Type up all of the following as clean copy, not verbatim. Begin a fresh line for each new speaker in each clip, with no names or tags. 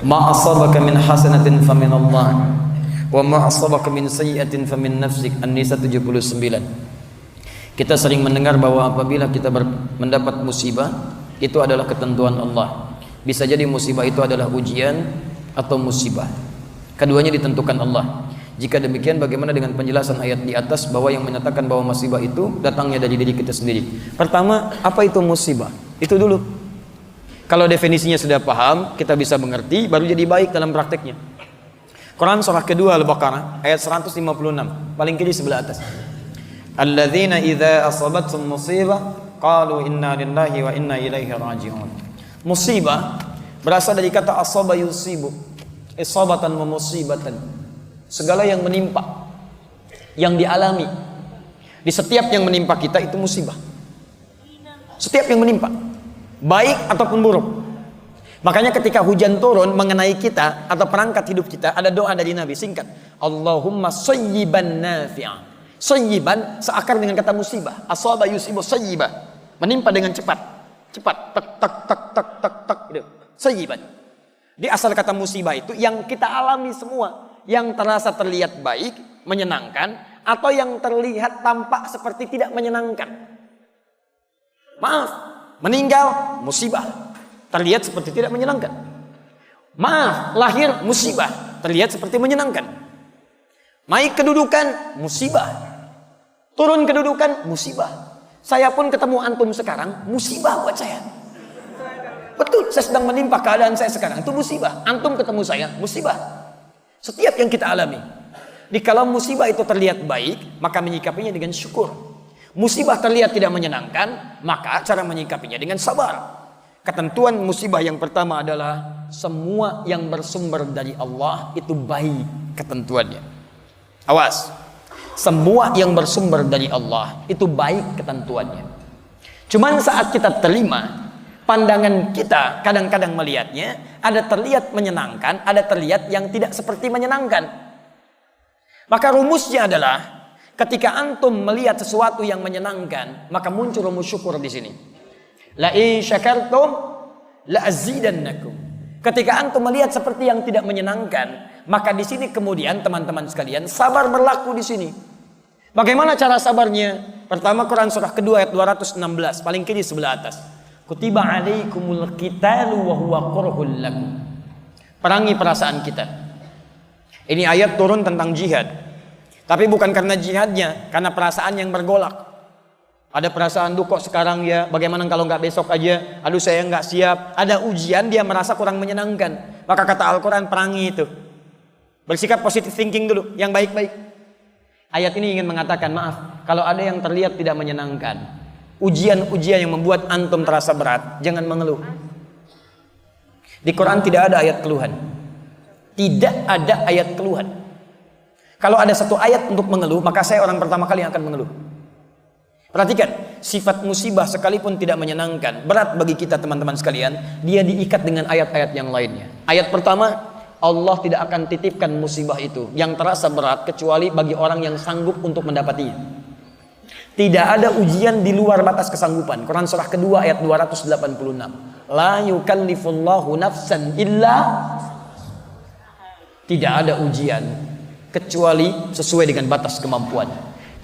Ma asabaka min hasanatin famin Allah wa ma asabaka min sayyi'atin famin nafsik. An-Nisa 79. Kita sering mendengar bahwa apabila kita mendapat musibah, itu adalah ketentuan Allah. Bisa jadi musibah itu adalah ujian atau musibah. Keduanya ditentukan Allah. Jika demikian, bagaimana dengan penjelasan ayat di atas bahwa yang menyatakan bahwa musibah itu datangnya dari diri kita sendiri? Pertama, apa itu musibah? Itu dulu. Kalau definisinya sudah paham, kita bisa mengerti, baru jadi baik dalam prakteknya. Quran surah kedua Al-Baqarah ayat 156, paling kiri sebelah atas. Alladzina idza asabathum musibah qalu inna lillahi wa inna ilaihi raji'un. Musibah berasal dari kata asaba yusibu, isabatan wa musibatan. Segala yang menimpa, yang dialami, di setiap yang menimpa kita itu musibah. Setiap yang menimpa, baik ataupun buruk. Makanya ketika hujan turun mengenai kita atau perangkat hidup kita, ada doa dari Nabi singkat, Allahumma sayyiban nafi'an. Sayyiban seakar dengan kata musibah. Asaba yusibu sayyibah, menimpa dengan cepat, tak tak tak tak tak tak gitu. Sayyiban. Di asal kata musibah itu yang kita alami semua, yang terasa terlihat baik, menyenangkan, atau yang terlihat tampak seperti tidak menyenangkan. Maaf, meninggal musibah, terlihat seperti tidak menyenangkan. Maaf, lahir musibah, terlihat seperti menyenangkan. Naik kedudukan musibah, turun kedudukan musibah. Saya pun ketemu antum sekarang musibah buat saya. Betul, saya sedang menimpa keadaan saya sekarang, itu musibah. Antum ketemu saya musibah. Setiap yang kita alami. Kalau musibah itu terlihat baik, maka menyikapinya dengan syukur. Musibah terlihat tidak menyenangkan, maka cara menyikapinya dengan sabar. Ketentuan musibah yang pertama adalah semua yang bersumber dari Allah itu baik ketentuannya. Awas, semua yang bersumber dari Allah itu baik ketentuannya. Cuman saat kita terima, pandangan kita kadang-kadang melihatnya ada terlihat menyenangkan, ada terlihat yang tidak seperti menyenangkan. Maka rumusnya adalah ketika antum melihat sesuatu yang menyenangkan, maka muncul rumus syukur di sini. La in syakartum la azidannakum. Ketika antum melihat seperti yang tidak menyenangkan, maka di sini kemudian teman-teman sekalian sabar berlaku di sini. Bagaimana cara sabarnya? Pertama Quran surah kedua ayat 216, paling kiri sebelah atas. Kutiba alaikumul qitalu wa huwa kurhul lakum. Perangi perasaan kita. Ini ayat turun tentang jihad. Tapi bukan karena jihadnya, karena perasaan yang bergolak. Ada perasaan, duh kok sekarang ya, bagaimana kalau nggak besok aja, aduh saya nggak siap. Ada ujian, dia merasa kurang menyenangkan. Maka kata Al-Quran, perangi itu. Bersikap positive thinking dulu, yang baik-baik. Ayat ini ingin mengatakan, maaf, kalau ada yang terlihat tidak menyenangkan, ujian-ujian yang membuat antum terasa berat, jangan mengeluh. Di Quran tidak ada ayat keluhan. Tidak ada ayat keluhan. Kalau ada satu ayat untuk mengeluh, maka saya orang pertama kali yang akan mengeluh. Perhatikan, sifat musibah sekalipun tidak menyenangkan, berat bagi kita teman-teman sekalian, dia diikat dengan ayat-ayat yang lainnya. Ayat pertama, Allah tidak akan titipkan musibah itu yang terasa berat kecuali bagi orang yang sanggup untuk mendapatinya. Tidak ada ujian di luar batas kesanggupan. Quran surah kedua ayat 286. La yukallifullahu nafsan illa. Tidak ada ujian kecuali sesuai dengan batas kemampuan.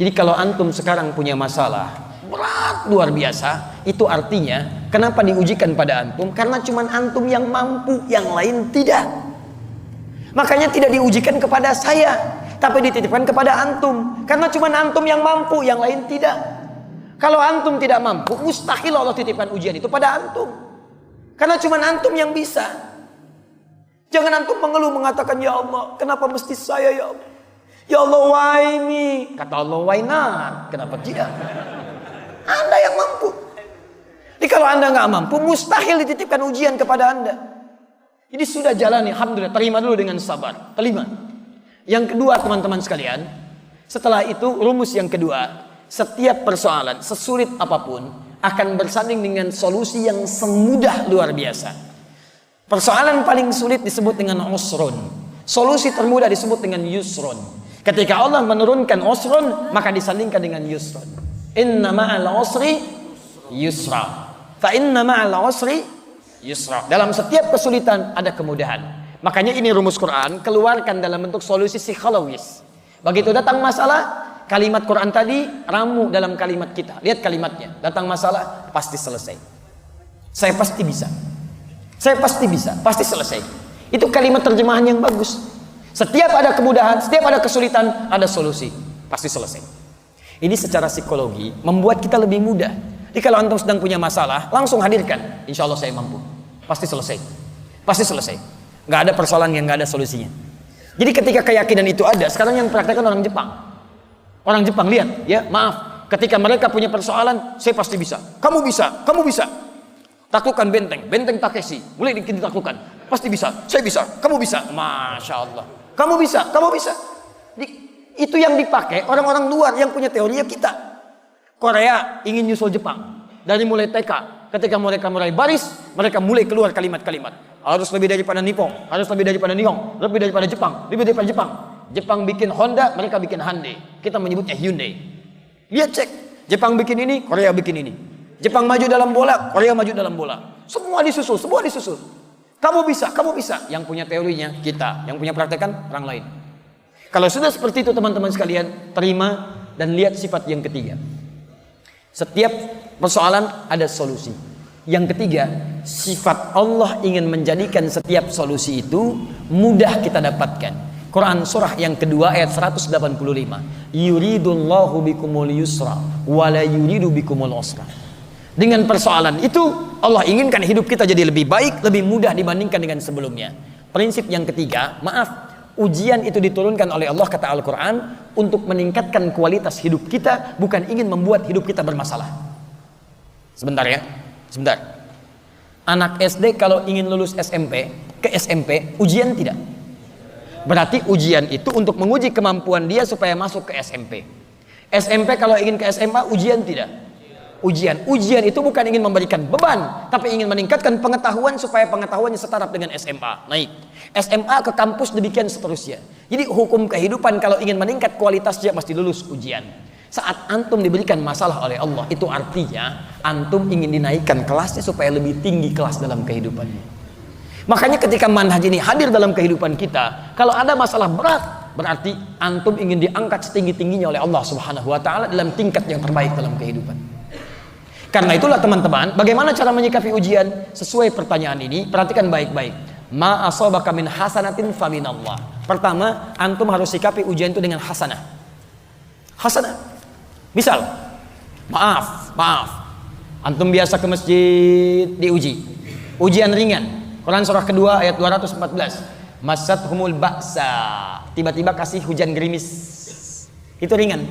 Jadi kalau antum sekarang punya masalah berat luar biasa, itu artinya kenapa diujikan pada antum? Karena cuma antum yang mampu, yang lain tidak. Makanya tidak diujikan kepada saya, tapi dititipkan kepada antum. Karena cuma antum yang mampu, yang lain tidak. Kalau antum tidak mampu, mustahil Allah titipkan ujian itu pada antum. Karena cuma antum yang bisa. Jangan antum mengeluh mengatakan, ya Allah, kenapa mesti saya ya Allah? Ya Allah, why me? Kata Allah, why not? Kenapa tidak? Anda yang mampu. Jadi kalau Anda nggak mampu, mustahil dititipkan ujian kepada Anda. Jadi sudah jalani, alhamdulillah, terima dulu dengan sabar. Terima. Yang kedua teman-teman sekalian, setelah itu rumus yang kedua, setiap persoalan sesulit apapun akan bersanding dengan solusi yang semudah luar biasa. Persoalan paling sulit disebut dengan usrun, solusi termudah disebut dengan yusrun. Ketika Allah menurunkan usrun, maka disandingkan dengan yusrun. Inna ma'al usri yusra. Fa inna ma'al usri yusra. Dalam setiap kesulitan ada kemudahan. Makanya ini rumus Quran, keluarkan dalam bentuk solusi psikologis. Begitu datang masalah, kalimat Quran tadi ramu dalam kalimat kita. Lihat kalimatnya, datang masalah pasti selesai. Saya pasti bisa. Saya pasti bisa, pasti selesai. Itu kalimat terjemahan yang bagus. Setiap ada kemudahan, setiap ada kesulitan, ada solusi, pasti selesai. Ini secara psikologi membuat kita lebih mudah. Jadi kalau antum sedang punya masalah, langsung hadirkan. Insya Allah saya mampu. Pasti selesai. Pasti selesai. Nggak ada persoalan yang nggak ada solusinya. Jadi ketika keyakinan itu ada, sekarang yang praktekkan orang Jepang. Orang Jepang lihat, ya maaf, ketika mereka punya persoalan, saya pasti bisa. Kamu bisa, kamu bisa. Taklukkan benteng Takeshi, boleh ditaklukkan. Pasti bisa, saya bisa, kamu bisa. Masya Allah, kamu bisa, kamu bisa. Itu yang dipakai orang-orang luar yang punya teori ya kita. Korea ingin nyusul Jepang dari mulai TK. Ketika mereka mulai baris, mereka mulai keluar kalimat-kalimat. Harus lebih daripada Nippon, harus lebih daripada Nihon, lebih daripada Jepang, lebih daripada Jepang. Jepang bikin Honda, mereka bikin Hyundai. Kita menyebutnya Hyundai. Lihat cek, Jepang bikin ini, Korea bikin ini. Jepang maju dalam bola, Korea maju dalam bola. Semua disusul, semua disusul. Kamu bisa, kamu bisa. Yang punya teorinya kita, yang punya praktekan orang lain. Kalau sudah seperti itu teman-teman sekalian, terima dan lihat sifat yang ketiga. Setiap persoalan ada solusi. Yang ketiga, sifat Allah ingin menjadikan setiap solusi itu mudah kita dapatkan. Quran surah yang kedua ayat 185. Yuridullahu bikumul yusra wa la yuridu bikumul usra. Dengan persoalan itu Allah inginkan hidup kita jadi lebih baik, lebih mudah dibandingkan dengan sebelumnya. Prinsip yang ketiga, maaf, ujian itu diturunkan oleh Allah kata Al-Quran untuk meningkatkan kualitas hidup kita, bukan ingin membuat hidup kita bermasalah. Sebentar ya, sebentar. Anak SD kalau ingin lulus ke SMP, ujian tidak? Berarti ujian itu untuk menguji kemampuan dia supaya masuk ke SMP. SMP kalau ingin ke SMA, ujian tidak? Ujian itu bukan ingin memberikan beban, tapi ingin meningkatkan pengetahuan supaya pengetahuannya setara dengan SMA. Naik SMA ke kampus, demikian seterusnya. Jadi hukum kehidupan kalau ingin meningkat kualitasnya mesti lulus ujian. Saat antum diberikan masalah oleh Allah, itu artinya antum ingin dinaikkan kelasnya supaya lebih tinggi kelas dalam kehidupannya. Makanya ketika manhaj ini hadir dalam kehidupan kita, kalau ada masalah berat, berarti antum ingin diangkat setinggi-tingginya oleh Allah Subhanahu wa taala dalam tingkat yang terbaik dalam kehidupan. Karena itulah teman-teman, bagaimana cara menyikapi ujian? Sesuai pertanyaan ini, perhatikan baik-baik. Ma asabaka min hasanatin faminallah. Pertama, antum harus sikapi ujian itu dengan hasanah. Hasanah. Misal, maaf. Antum biasa ke masjid, diuji. Ujian ringan. Quran surah kedua ayat 214. Masathumul ba'sa. Tiba-tiba kasih hujan gerimis. Itu ringan.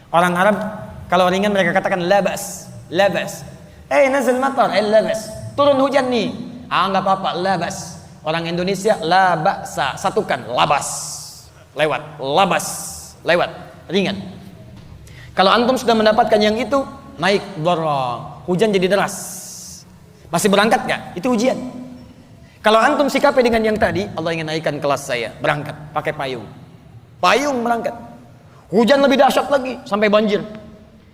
Orang Arab kalau ringan mereka katakan labas. Nazal matar, labas. Turun hujan nih. Enggak apa-apa, labas. Orang Indonesia labasa, satukan, labas. Lewat. Ringan. Kalau antum sudah mendapatkan yang itu, naik dorong. Hujan jadi deras. Masih berangkat gak? Itu ujian. Kalau antum sikapi dengan yang tadi, Allah ingin naikkan kelas saya, berangkat pakai payung. Payung berangkat. Hujan lebih dahsyat lagi sampai banjir.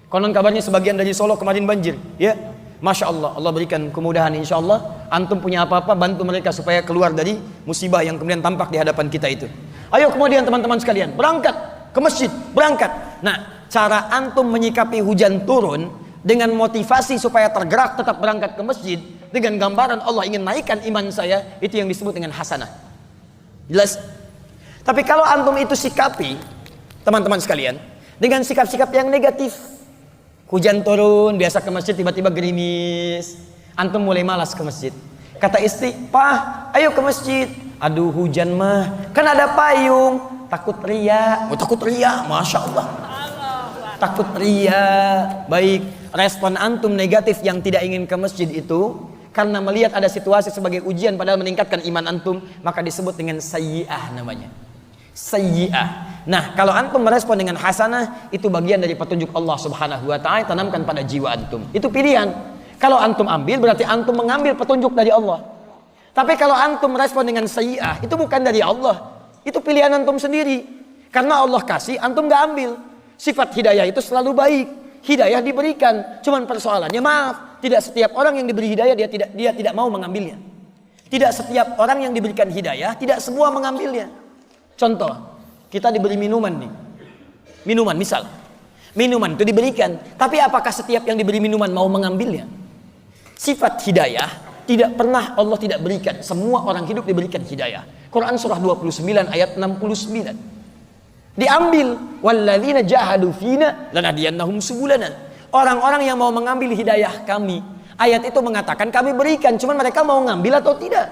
Konon kabarnya sebagian dari Solo kemarin banjir, ya. Masya Allah, Allah berikan kemudahan insya Allah. Antum punya apa-apa, bantu mereka supaya keluar dari musibah yang kemudian tampak di hadapan kita itu. Ayo kemudian teman-teman sekalian, berangkat ke masjid, berangkat. Nah, cara antum menyikapi hujan turun dengan motivasi supaya tergerak tetap berangkat ke masjid, dengan gambaran Allah ingin naikkan iman saya, itu yang disebut dengan hasanah. Jelas? Tapi kalau antum itu sikapi, teman-teman sekalian, dengan sikap-sikap yang negatif, hujan turun, biasa ke masjid, tiba-tiba gerimis, antum mulai malas ke masjid. Kata istri, "Pah, ayo ke masjid." "Aduh, hujan mah, kan ada payung." Takut ria. Takut ria, Masya Allah. Takut ria. Baik, respon antum negatif yang tidak ingin ke masjid itu karena melihat ada situasi sebagai ujian padahal meningkatkan iman antum, maka disebut dengan sayyi'ah namanya. Sayyi'ah. Nah, kalau antum merespon dengan hasanah, itu bagian dari petunjuk Allah Subhanahu wa taala, tanamkan pada jiwa antum. Itu pilihan. Kalau antum ambil, berarti antum mengambil petunjuk dari Allah. Tapi kalau antum merespon dengan sayyi'ah, itu bukan dari Allah. Itu pilihan antum sendiri. Karena Allah kasih, antum gak ambil. Sifat hidayah itu selalu baik. Hidayah diberikan. Cuman persoalannya, maaf, tidak setiap orang yang diberi hidayah dia tidak mau mengambilnya. Tidak setiap orang yang diberikan hidayah, tidak semua mengambilnya. Contoh, kita diberi minuman nih. Minuman misal. Minuman itu diberikan, tapi apakah setiap yang diberi minuman mau mengambilnya? Sifat hidayah tidak pernah Allah tidak berikan. Semua orang hidup diberikan hidayah. Quran surah 29 ayat 69. Diambil, walladzina jahadu fina lanahdiyannahum subulana. Orang-orang yang mau mengambil hidayah kami, ayat itu mengatakan kami berikan, cuman mereka mau ngambil atau tidak.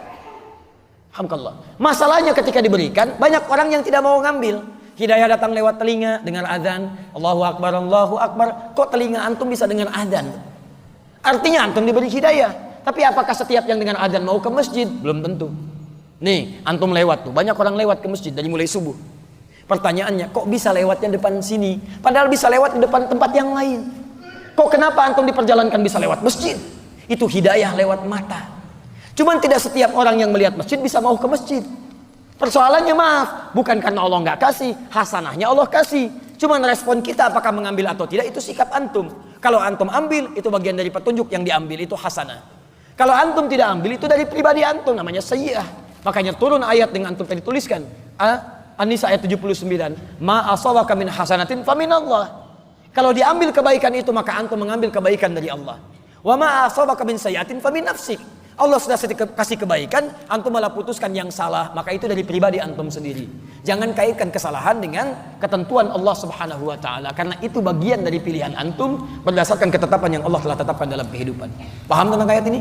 Alhamdulillah. Masalahnya ketika diberikan, banyak orang yang tidak mau ngambil. Hidayah datang lewat telinga, dengar azan, Allahu Akbar, Allahu Akbar. Kok telinga antum bisa dengar azan? Artinya antum diberi hidayah. Tapi apakah setiap yang dengar azan mau ke masjid? Belum tentu. Nih, antum lewat tuh, banyak orang lewat ke masjid dari mulai subuh. Pertanyaannya, kok bisa lewatnya depan sini? Padahal bisa lewat di depan tempat yang lain. Kok kenapa antum diperjalankan bisa lewat masjid? Itu hidayah lewat mata. Cuman tidak setiap orang yang melihat masjid bisa mau ke masjid. Persoalannya maaf, bukan karena Allah nggak kasih, hasanahnya Allah kasih. Cuman respon kita apakah mengambil atau tidak, itu sikap antum. Kalau antum ambil, itu bagian dari petunjuk yang diambil, itu hasanah. Kalau antum tidak ambil, itu dari pribadi antum, namanya sayyi'ah. Makanya turun ayat dengan antum tadi tuliskan. An-Nisa ayat 79. Ma asawaka min hasanatin faminallah. Kalau diambil kebaikan itu, maka antum mengambil kebaikan dari Allah. Wa ma asawaka min sayyi'atin famin nafsik. Allah sudah kasih kebaikan, antum malah putuskan yang salah, maka itu dari pribadi antum sendiri. Jangan kaitkan kesalahan dengan ketentuan Allah Subhanahu wa taala, karena itu bagian dari pilihan antum berdasarkan ketetapan yang Allah telah tetapkan dalam kehidupan. Paham tentang ayat ini?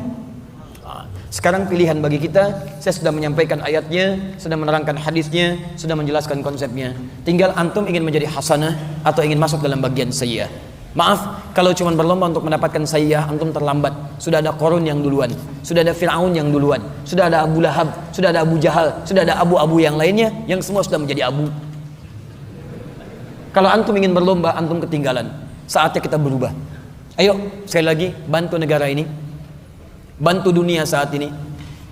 Sekarang pilihan bagi kita, saya sudah menyampaikan ayatnya, sudah menerangkan hadisnya, sudah menjelaskan konsepnya. Tinggal antum ingin menjadi hasanah atau ingin masuk dalam bagian sayyi'ah. Maaf, kalau cuma berlomba untuk mendapatkan sayyi'ah, antum terlambat. Sudah ada Qarun yang duluan, sudah ada Fir'aun yang duluan, sudah ada Abu Lahab, sudah ada Abu Jahal, sudah ada abu-abu yang lainnya, yang semua sudah menjadi abu. Kalau antum ingin berlomba, antum ketinggalan. Saatnya kita berubah. Ayo, sekali lagi, bantu negara ini, bantu dunia saat ini,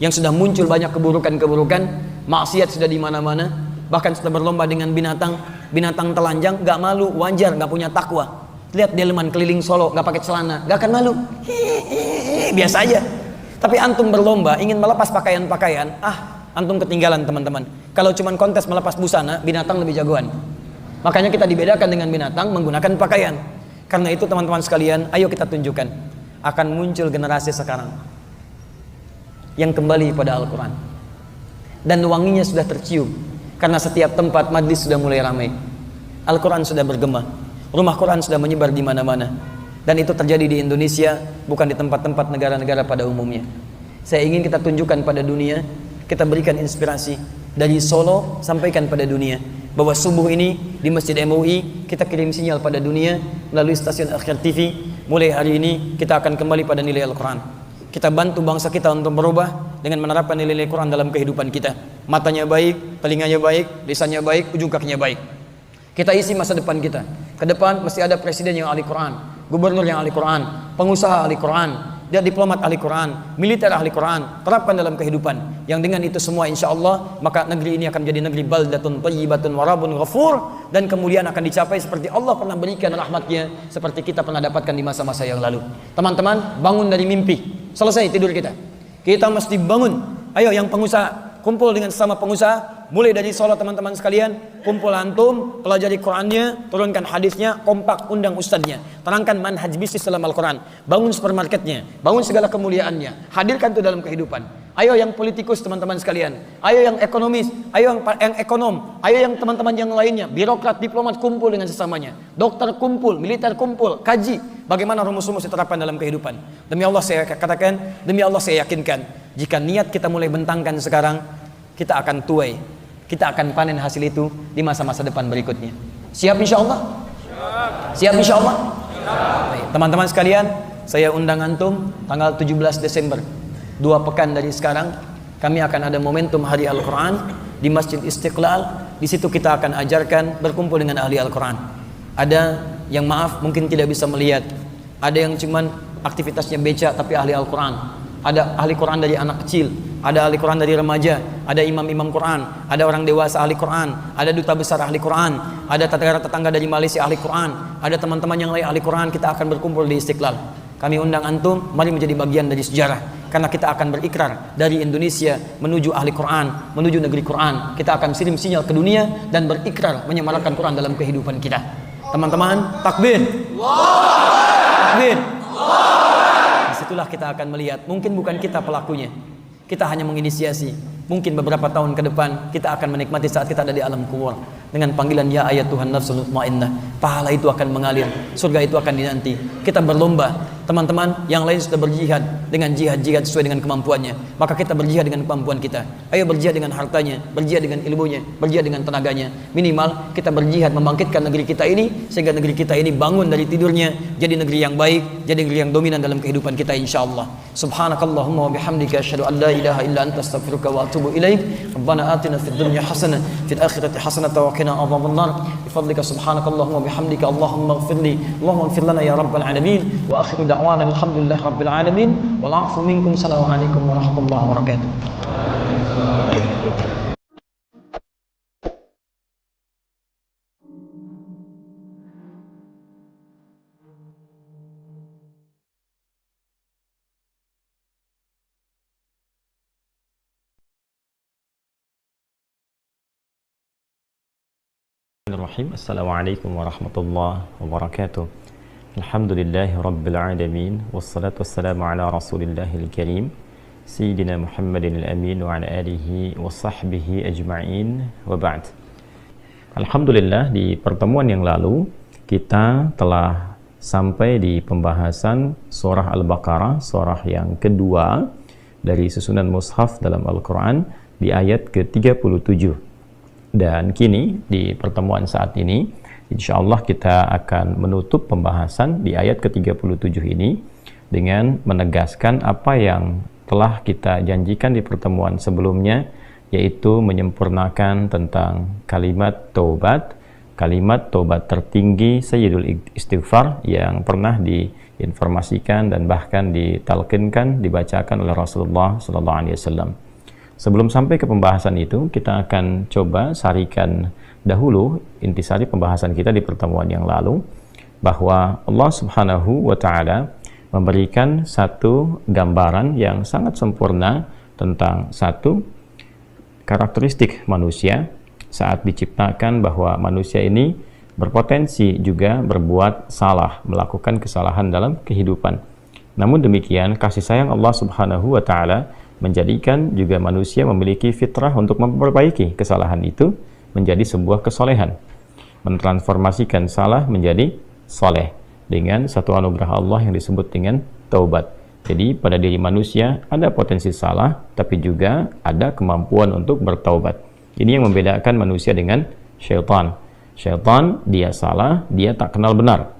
yang sudah muncul banyak keburukan-keburukan, maksiat sudah di mana-mana, bahkan sudah berlomba dengan binatang telanjang, gak malu, wajar, gak punya takwa. Lihat delman keliling Solo, gak pakai celana, gak akan malu, biasa aja. Tapi antum berlomba ingin melepas pakaian-pakaian, antum ketinggalan teman-teman. Kalau cuma kontes melepas busana, binatang lebih jagoan. Makanya kita dibedakan dengan binatang menggunakan pakaian. Karena itu teman-teman sekalian, ayo kita tunjukkan. Akan muncul generasi sekarang yang kembali pada Al-Quran, dan wanginya sudah tercium, karena setiap tempat majlis sudah mulai ramai. Al-Quran sudah bergema, rumah Quran sudah menyebar di mana-mana, dan itu terjadi di Indonesia, bukan di tempat-tempat negara-negara pada umumnya. Saya ingin kita tunjukkan pada dunia, kita berikan inspirasi dari Solo, sampaikan pada dunia bahwa subuh ini di Masjid MUI kita kirim sinyal pada dunia melalui stasiun Akhir TV. Mulai hari ini kita akan kembali pada nilai Al-Quran. Kita bantu bangsa kita untuk berubah dengan menerapkan nilai Quran dalam kehidupan kita. Matanya baik, telinganya baik, lisannya baik, ujung kakinya baik. Kita isi masa depan kita. Ke depan mesti ada presiden yang ahli Quran, gubernur yang ahli Quran, pengusaha ahli Quran, dia diplomat ahli Quran, militer ahli Quran. Terapkan dalam kehidupan. Yang dengan itu semua insya Allah, maka negeri ini akan jadi negeri baldatun thayyibatun warabun ghafur, dan kemuliaan akan dicapai seperti Allah pernah berikan rahmatnya, seperti kita pernah dapatkan di masa-masa yang lalu. Teman-teman, bangun dari mimpi. Selesai tidur kita. Kita mesti bangun. Ayo yang pengusaha, kumpul dengan sesama pengusaha. Mulai dari Solo teman-teman sekalian, kumpul antum, pelajari Qurannya, turunkan hadisnya, kompak undang ustadznya, terangkan manhaj bisnis dalam Al-Quran, bangun supermarketnya, bangun segala kemuliaannya, hadirkan itu dalam kehidupan. Ayo yang politikus teman-teman sekalian, ayo yang ekonomis, ayo yang ekonom, ayo yang teman-teman yang lainnya, birokrat, diplomat, kumpul dengan sesamanya, dokter kumpul, militer kumpul, kaji bagaimana rumus-rumus diterapkan dalam kehidupan. Demi Allah saya katakan, demi Allah saya yakinkan, jika niat kita mulai bentangkan sekarang, kita akan tuai, kita akan panen hasil itu di masa-masa depan berikutnya. Siap insya Allah? Siap insya Allah? Teman-teman sekalian, saya undang antum tanggal 17 Desember, 2 pekan dari sekarang, kami akan ada momentum Hari Al-Quran di Masjid Istiqlal. Di situ kita akan ajarkan berkumpul dengan ahli Al-Quran. Ada yang maaf mungkin tidak bisa melihat, ada yang cuman aktivitasnya beca tapi ahli Al-Quran. Ada ahli Quran dari anak kecil, ada ahli Quran dari remaja, ada imam-imam Quran, ada orang dewasa ahli Quran, ada duta besar ahli Quran, ada tetangga dari Malaysia ahli Quran, ada teman-teman yang lain ahli Quran. Kita akan berkumpul di Istiqlal. Kami undang antum, mari menjadi bagian dari sejarah. karena kita akan berikrar dari Indonesia menuju ahli Quran, menuju negeri Quran. Kita akan kirim sinyal ke dunia dan berikrar menyemarakan Quran dalam kehidupan kita. Teman-teman, takbir. Takbir. Disitulah kita akan melihat, mungkin bukan kita pelakunya, kita hanya menginisiasi. Mungkin beberapa tahun ke depan kita akan menikmati saat kita ada di alam kubur dengan panggilan ya ayat Tuhan nafsul mutmainnah. Pahala itu akan mengalir, surga itu akan dinanti. Kita berlomba, teman-teman yang lain sudah berjihad dengan jihad-jihad sesuai dengan kemampuannya, maka kita berjihad dengan kemampuan kita. Ayo berjihad dengan hartanya, berjihad dengan ilmunya, berjihad dengan tenaganya. Minimal kita berjihad membangkitkan negeri kita ini, sehingga negeri kita ini bangun dari tidurnya jadi negeri yang baik, jadi negeri yang dominan dalam kehidupan kita insyaallah. Subhanakallahumma wa bihamdika asyhadu an la ilaha illa anta astaghfiruka wa atubu ilaik. Rabbana atina fid dunya hasanah fil akhirati hasanah wa qina adzabannar. Bifadlika subhanakallahumma wa bihamdika Allahumma ighfirli Allahumma ighfir lana ya rabbal alamin. Wa akhiru da'wana alhamdulillahi rabbil alamin. Wal 'afwu minkum. Assalamualaikum warahmatullahi wabarakatuh.
Bismillahirrahmanirrahim. Assalamualaikum warahmatullahi wabarakatuh. Alhamdulillahi rabbil alamin. Wassalatu wassalamu ala rasulillahil karim Sayyidina Muhammadin al-amin wa ala alihi wa sahbihi ajma'in wa ba'd. Alhamdulillah, di pertemuan yang lalu kita telah sampai di pembahasan surah Al-Baqarah, surah yang kedua dari susunan mushaf dalam Al-Quran, di ayat ke-37. Dan kini di pertemuan saat ini insyaallah kita akan menutup pembahasan di ayat ke-37 ini dengan menegaskan apa yang telah kita janjikan di pertemuan sebelumnya, yaitu menyempurnakan tentang kalimat taubat tertinggi Sayyidul Istighfar yang pernah diinformasikan dan bahkan ditalqinkan, dibacakan oleh Rasulullah SAW. Sebelum sampai ke pembahasan itu, kita akan coba sarikan dahulu intisari pembahasan kita di pertemuan yang lalu, bahwa Allah Subhanahu wa Ta'ala memberikan satu gambaran yang sangat sempurna tentang satu karakteristik manusia saat diciptakan, bahwa manusia ini berpotensi juga berbuat salah, melakukan kesalahan dalam kehidupan. Namun demikian, kasih sayang Allah Subhanahu wa Ta'ala menjadikan juga manusia memiliki fitrah untuk memperbaiki kesalahan itu menjadi sebuah kesolehan, mentransformasikan salah menjadi soleh dengan satu anugerah Allah yang disebut dengan taubat. Jadi pada diri manusia ada potensi salah, tapi juga ada kemampuan untuk bertaubat. Ini yang membedakan manusia dengan syaitan. Syaitan, dia salah, dia tak kenal benar,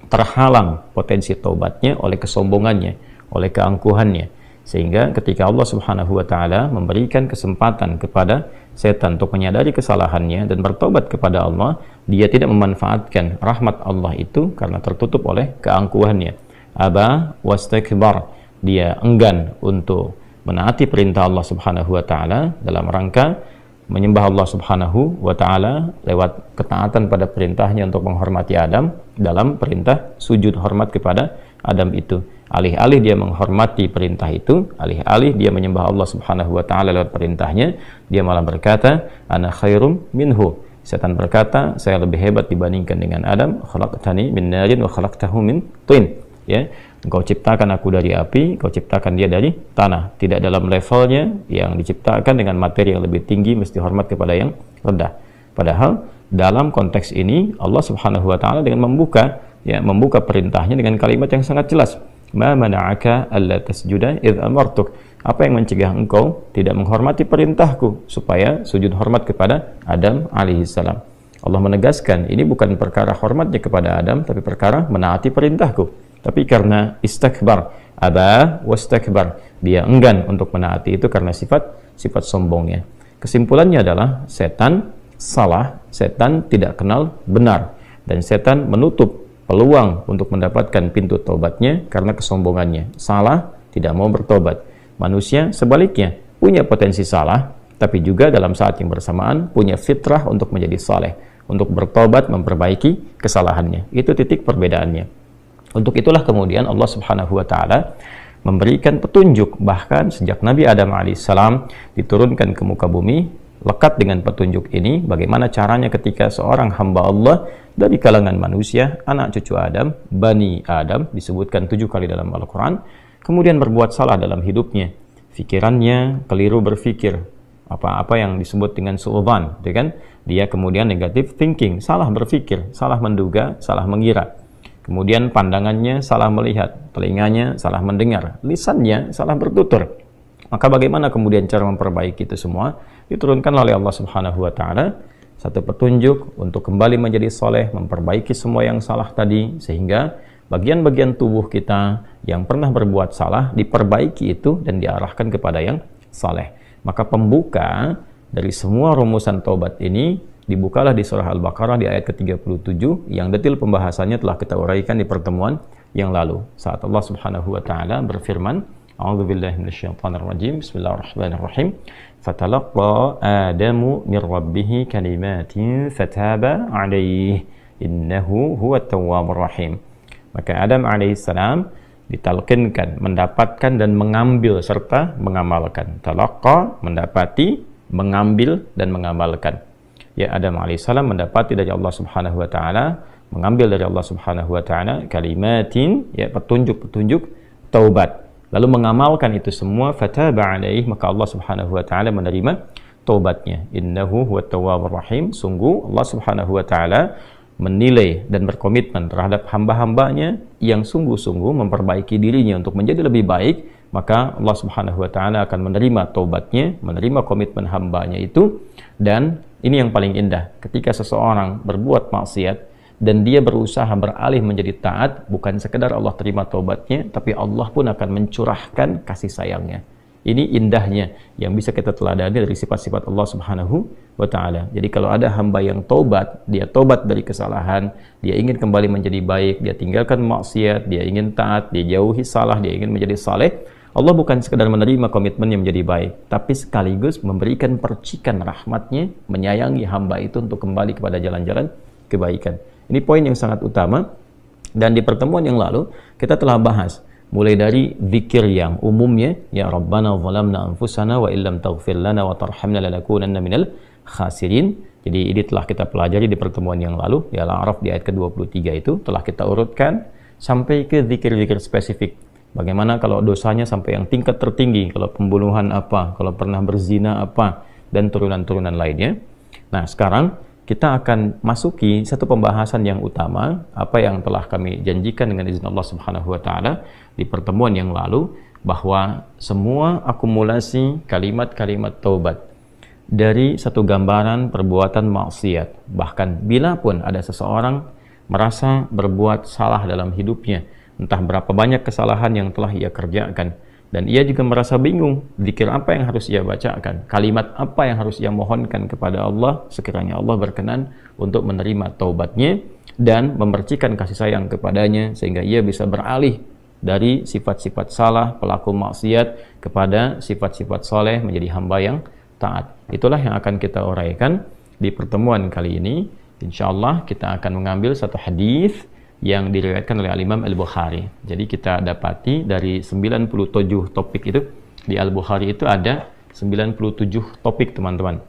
terhalang potensi taubatnya oleh kesombongannya, oleh keangkuhannya. Sehingga ketika Allah Subhanahu wa Ta'ala memberikan kesempatan kepada setan untuk menyadari kesalahannya dan bertobat kepada Allah, dia tidak memanfaatkan rahmat Allah itu karena tertutup oleh keangkuhannya. Aba wastakbar, dia enggan untuk menaati perintah Allah Subhanahu wa Ta'ala dalam rangka menyembah Allah Subhanahu wa Ta'ala lewat ketaatan pada perintahnya untuk menghormati Adam dalam perintah sujud hormat kepada Adam itu. Alih-alih dia menghormati perintah itu, alih-alih dia menyembah Allah Subhanahu wa Ta'ala lewat perintahnya, dia malah berkata, ana khairum minhu. Setan berkata, saya lebih hebat dibandingkan dengan Adam. Khalaqtani min narin wa khalaqtahu min tin. Ya, engkau ciptakan aku dari api, engkau ciptakan dia dari tanah. Tidak dalam levelnya, yang diciptakan dengan materi yang lebih tinggi mesti hormat kepada yang rendah. Padahal dalam konteks ini Allah Subhanahu wa Ta'ala dengan membuka perintahnya dengan kalimat yang sangat jelas. Ma mana'aka alla tasjuda idh amartuk. Apa yang mencegah engkau tidak menghormati perintahku supaya sujud hormat kepada Adam alaihissalam. Allah menegaskan ini bukan perkara hormatnya kepada Adam, tapi perkara menaati perintahku. Tapi karena istakbar, aba wastakbar, dia enggan untuk menaati itu karena sifat sombongnya. Kesimpulannya adalah setan salah, setan tidak kenal benar, dan setan menutup peluang untuk mendapatkan pintu taubatnya karena kesombongannya. Salah, tidak mau bertobat. Manusia sebaliknya punya potensi salah, tapi juga dalam saat yang bersamaan punya fitrah untuk menjadi saleh, untuk bertobat, memperbaiki kesalahannya. Itu titik perbedaannya. Untuk itulah kemudian Allah Subhanahu wa Ta'ala memberikan petunjuk. Bahkan sejak Nabi Adam alaihissalam diturunkan ke muka bumi, lekat dengan petunjuk ini bagaimana caranya ketika seorang hamba Allah dari kalangan manusia, anak cucu Adam, Bani Adam, disebutkan 7 kali dalam Al-Quran, kemudian berbuat salah dalam hidupnya, pikirannya keliru berpikir, apa-apa yang disebut dengan su'udzan, kan? Dia kemudian negative thinking, salah berpikir, salah menduga, salah mengira. Kemudian pandangannya salah melihat, telinganya salah mendengar, lisannya salah bertutur. Maka bagaimana kemudian cara memperbaiki itu semua? Diturunkan oleh Allah Subhanahu wa taala satu petunjuk untuk kembali menjadi soleh, memperbaiki semua yang salah tadi, sehingga bagian-bagian tubuh kita yang pernah berbuat salah diperbaiki itu dan diarahkan kepada yang saleh. Maka pembuka dari semua rumusan taubat ini dibukalah di surah Al-Baqarah di ayat ke-37 yang detil pembahasannya telah kita uraikan di pertemuan yang lalu. Saat Allah Subhanahu wa taala berfirman, A'udzubillahi minasyaitonirrajim. Bismillahirrahmanirrahim. Fatalaqa Adamu min rabbih kalimatin fataba 'alaihi innahu huwat tawwabur rahim. Maka Adam alaihissalam ditalqinkan, mendapatkan dan mengambil serta mengamalkan. Talaqqa, mendapati, mengambil dan mengamalkan. Ya, Adam alaihissalam mendapati dari Allah Subhanahu wa taala, mengambil dari Allah Subhanahu wa taala kalimatin, ya, petunjuk-petunjuk taubat. Lalu mengamalkan itu semua, fataba alaihi, maka Allah Subhanahu wa taala menerima taubatnya. Innahu huwat tawwabur rahim. Sungguh Allah Subhanahu wa taala menilai dan berkomitmen terhadap hamba-hambanya yang sungguh-sungguh memperbaiki dirinya untuk menjadi lebih baik, maka Allah Subhanahu wa taala akan menerima taubatnya, menerima komitmen hambanya itu. Dan ini yang paling indah, ketika seseorang berbuat maksiat dan dia berusaha beralih menjadi taat, bukan sekedar Allah terima taubatnya, tapi Allah pun akan mencurahkan kasih sayangnya. Ini indahnya yang bisa kita teladani dari sifat-sifat Allah Subhanahu wa taala. Jadi kalau ada hamba yang taubat, dia taubat dari kesalahan, dia ingin kembali menjadi baik, dia tinggalkan maksiat, dia ingin taat, dia jauhi salah, dia ingin menjadi saleh, Allah bukan sekedar menerima komitmennya menjadi baik, tapi sekaligus memberikan percikan rahmatnya, menyayangi hamba itu untuk kembali kepada jalan-jalan kebaikan. Ini poin yang sangat utama, dan di pertemuan yang lalu kita telah bahas mulai dari zikir yang umumnya, ya Rabbana zalamna anfusana wa illam taghfir lana wa tarhamna lanakunanna minal khasirin. Jadi ini telah kita pelajari di pertemuan yang lalu, ya Al-A'raf di ayat ke-23 itu telah kita urutkan sampai ke zikir-zikir spesifik. Bagaimana kalau dosanya sampai yang tingkat tertinggi, kalau pembunuhan apa, kalau pernah berzina apa, dan turunan-turunan lainnya. Nah, sekarang kita akan masuki satu pembahasan yang utama, apa yang telah kami janjikan dengan izin Allah Subhanahu wa taala di pertemuan yang lalu, bahwa semua akumulasi kalimat-kalimat taubat dari satu gambaran perbuatan maksiat, bahkan bila pun ada seseorang merasa berbuat salah dalam hidupnya, entah berapa banyak kesalahan yang telah ia kerjakan, dan ia juga merasa bingung, zikir apa yang harus ia bacakan, kalimat apa yang harus ia mohonkan kepada Allah, sekiranya Allah berkenan untuk menerima taubatnya dan memercikan kasih sayang kepadanya, sehingga ia bisa beralih dari sifat-sifat salah, pelaku maksiat, kepada sifat-sifat soleh, menjadi hamba yang taat. Itulah yang akan kita uraikan di pertemuan kali ini. InsyaAllah kita akan mengambil satu hadis yang diriwayatkan oleh Al-Imam Al-Bukhari. Jadi kita dapati dari 97 topik itu di Al-Bukhari itu ada 97 topik, teman-teman.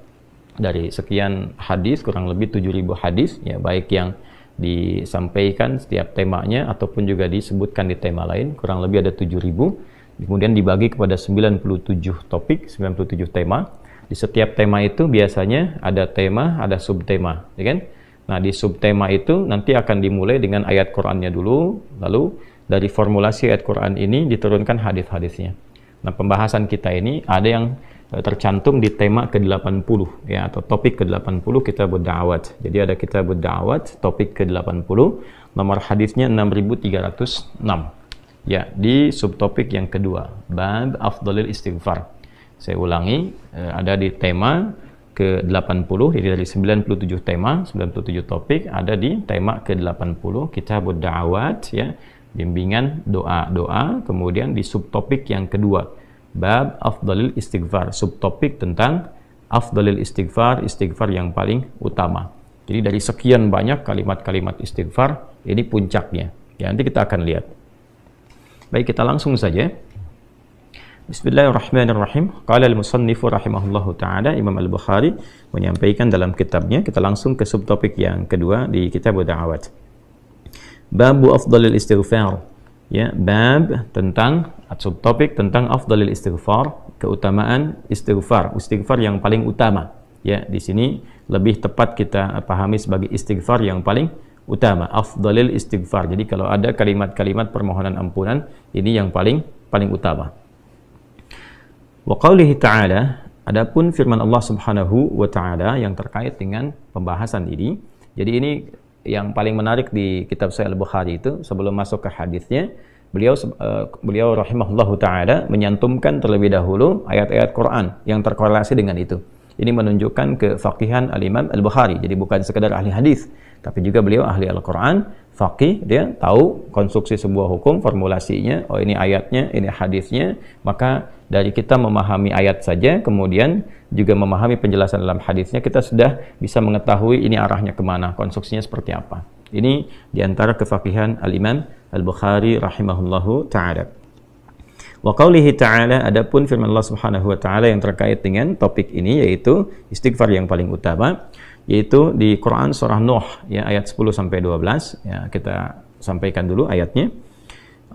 Dari sekian hadis, kurang lebih 7.000 hadis, ya, baik yang disampaikan setiap temanya ataupun juga disebutkan di tema lain, kurang lebih ada 7.000. Kemudian dibagi kepada 97 topik, 97 tema. Di setiap tema itu biasanya ada tema, ada subtema, ya kan? Nah, di subtema itu nanti akan dimulai dengan ayat Qur'annya dulu, lalu dari formulasi ayat Qur'an ini diturunkan hadis-hadisnya. Nah, pembahasan kita ini ada yang tercantum di tema ke-80, ya, atau topik ke-80 Kitabud Da'awat. Jadi ada Kitabud Da'awat, topik ke-80, nomor hadisnya 6306. Ya, di subtopik yang kedua, Bab Afdhalil Istighfar. Saya ulangi, ada di tema ke-80, jadi dari 97 tema, 97 topik, ada di tema ke-80 Kitabud Da'awat, ya, bimbingan doa-doa. Kemudian di subtopik yang kedua, Bab Afdhalil Istighfar, subtopik tentang Afdhalil Istighfar, istighfar yang paling utama. Jadi dari sekian banyak kalimat-kalimat istighfar, ini puncaknya. Ya, nanti kita akan lihat. Baik, kita langsung saja. Bismillahirrahmanirrahim. Qala al-musannifu rahimahullahu taala, Imam Al-Bukhari menyampaikan dalam kitabnya, kita langsung ke subtopik yang kedua di kitab Da'awat. Babu afdalil istighfar. Ya, bab tentang subtopik tentang afdalil istighfar, keutamaan istighfar, istighfar yang paling utama. Ya, di sini lebih tepat kita pahami sebagai istighfar yang paling utama, afdalil istighfar. Jadi kalau ada kalimat-kalimat permohonan ampunan, ini yang paling utama. Wa qaulihi ta'ala, adapun firman Allah Subhanahu wa taala yang terkait dengan pembahasan ini. Jadi ini yang paling menarik di kitab Sahih Al-Bukhari itu, sebelum masuk ke hadisnya, beliau rahimahullahu taala menyantumkan terlebih dahulu ayat-ayat Quran yang terkorelasi dengan itu. Ini menunjukkan kefaqihan Al-Imam Al-Bukhari. Jadi bukan sekadar ahli hadis, tapi juga beliau ahli Al-Quran, faqih, dia tahu konstruksi sebuah hukum, formulasinya, oh ini ayatnya, ini hadisnya. Maka dari kita memahami ayat saja, kemudian juga memahami penjelasan dalam hadisnya, kita sudah bisa mengetahui ini arahnya kemana, konstruksinya seperti apa. Ini diantara kefaqihan Al-Imam Al-Bukhari rahimahullahu ta'ala. Wa qaulihi ta'ala, adapun firman Allah Subhanahu wa taala yang terkait dengan topik ini, yaitu istighfar yang paling utama, yaitu di Quran surah Nuh ya, ayat 10 sampai 12 ya, kita sampaikan dulu ayatnya.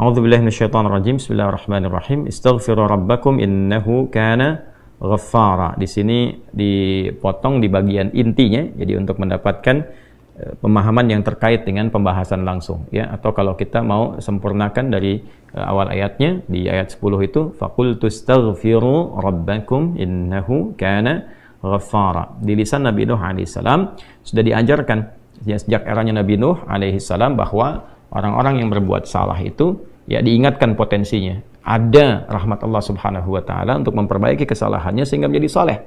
A'udzubillahi minasyaitonirrajim. Bismillahirrahmanirrahim. Istaghfiru rabbakum innahu kana ghaffara. Di sini dipotong di bagian intinya, jadi untuk mendapatkan pemahaman yang terkait dengan pembahasan langsung ya, atau kalau kita mau sempurnakan dari awal ayatnya, di ayat 10 itu faqultu astaghfiru rabbakum innahu kana ghaffara. Di lisan Nabi Nuh alaihissalam sudah diajarkan ya, sejak eranya Nabi Nuh alaihissalam, bahwa orang-orang yang berbuat salah itu ya diingatkan potensinya, ada rahmat Allah Subhanahu wa taala untuk memperbaiki kesalahannya sehingga menjadi saleh.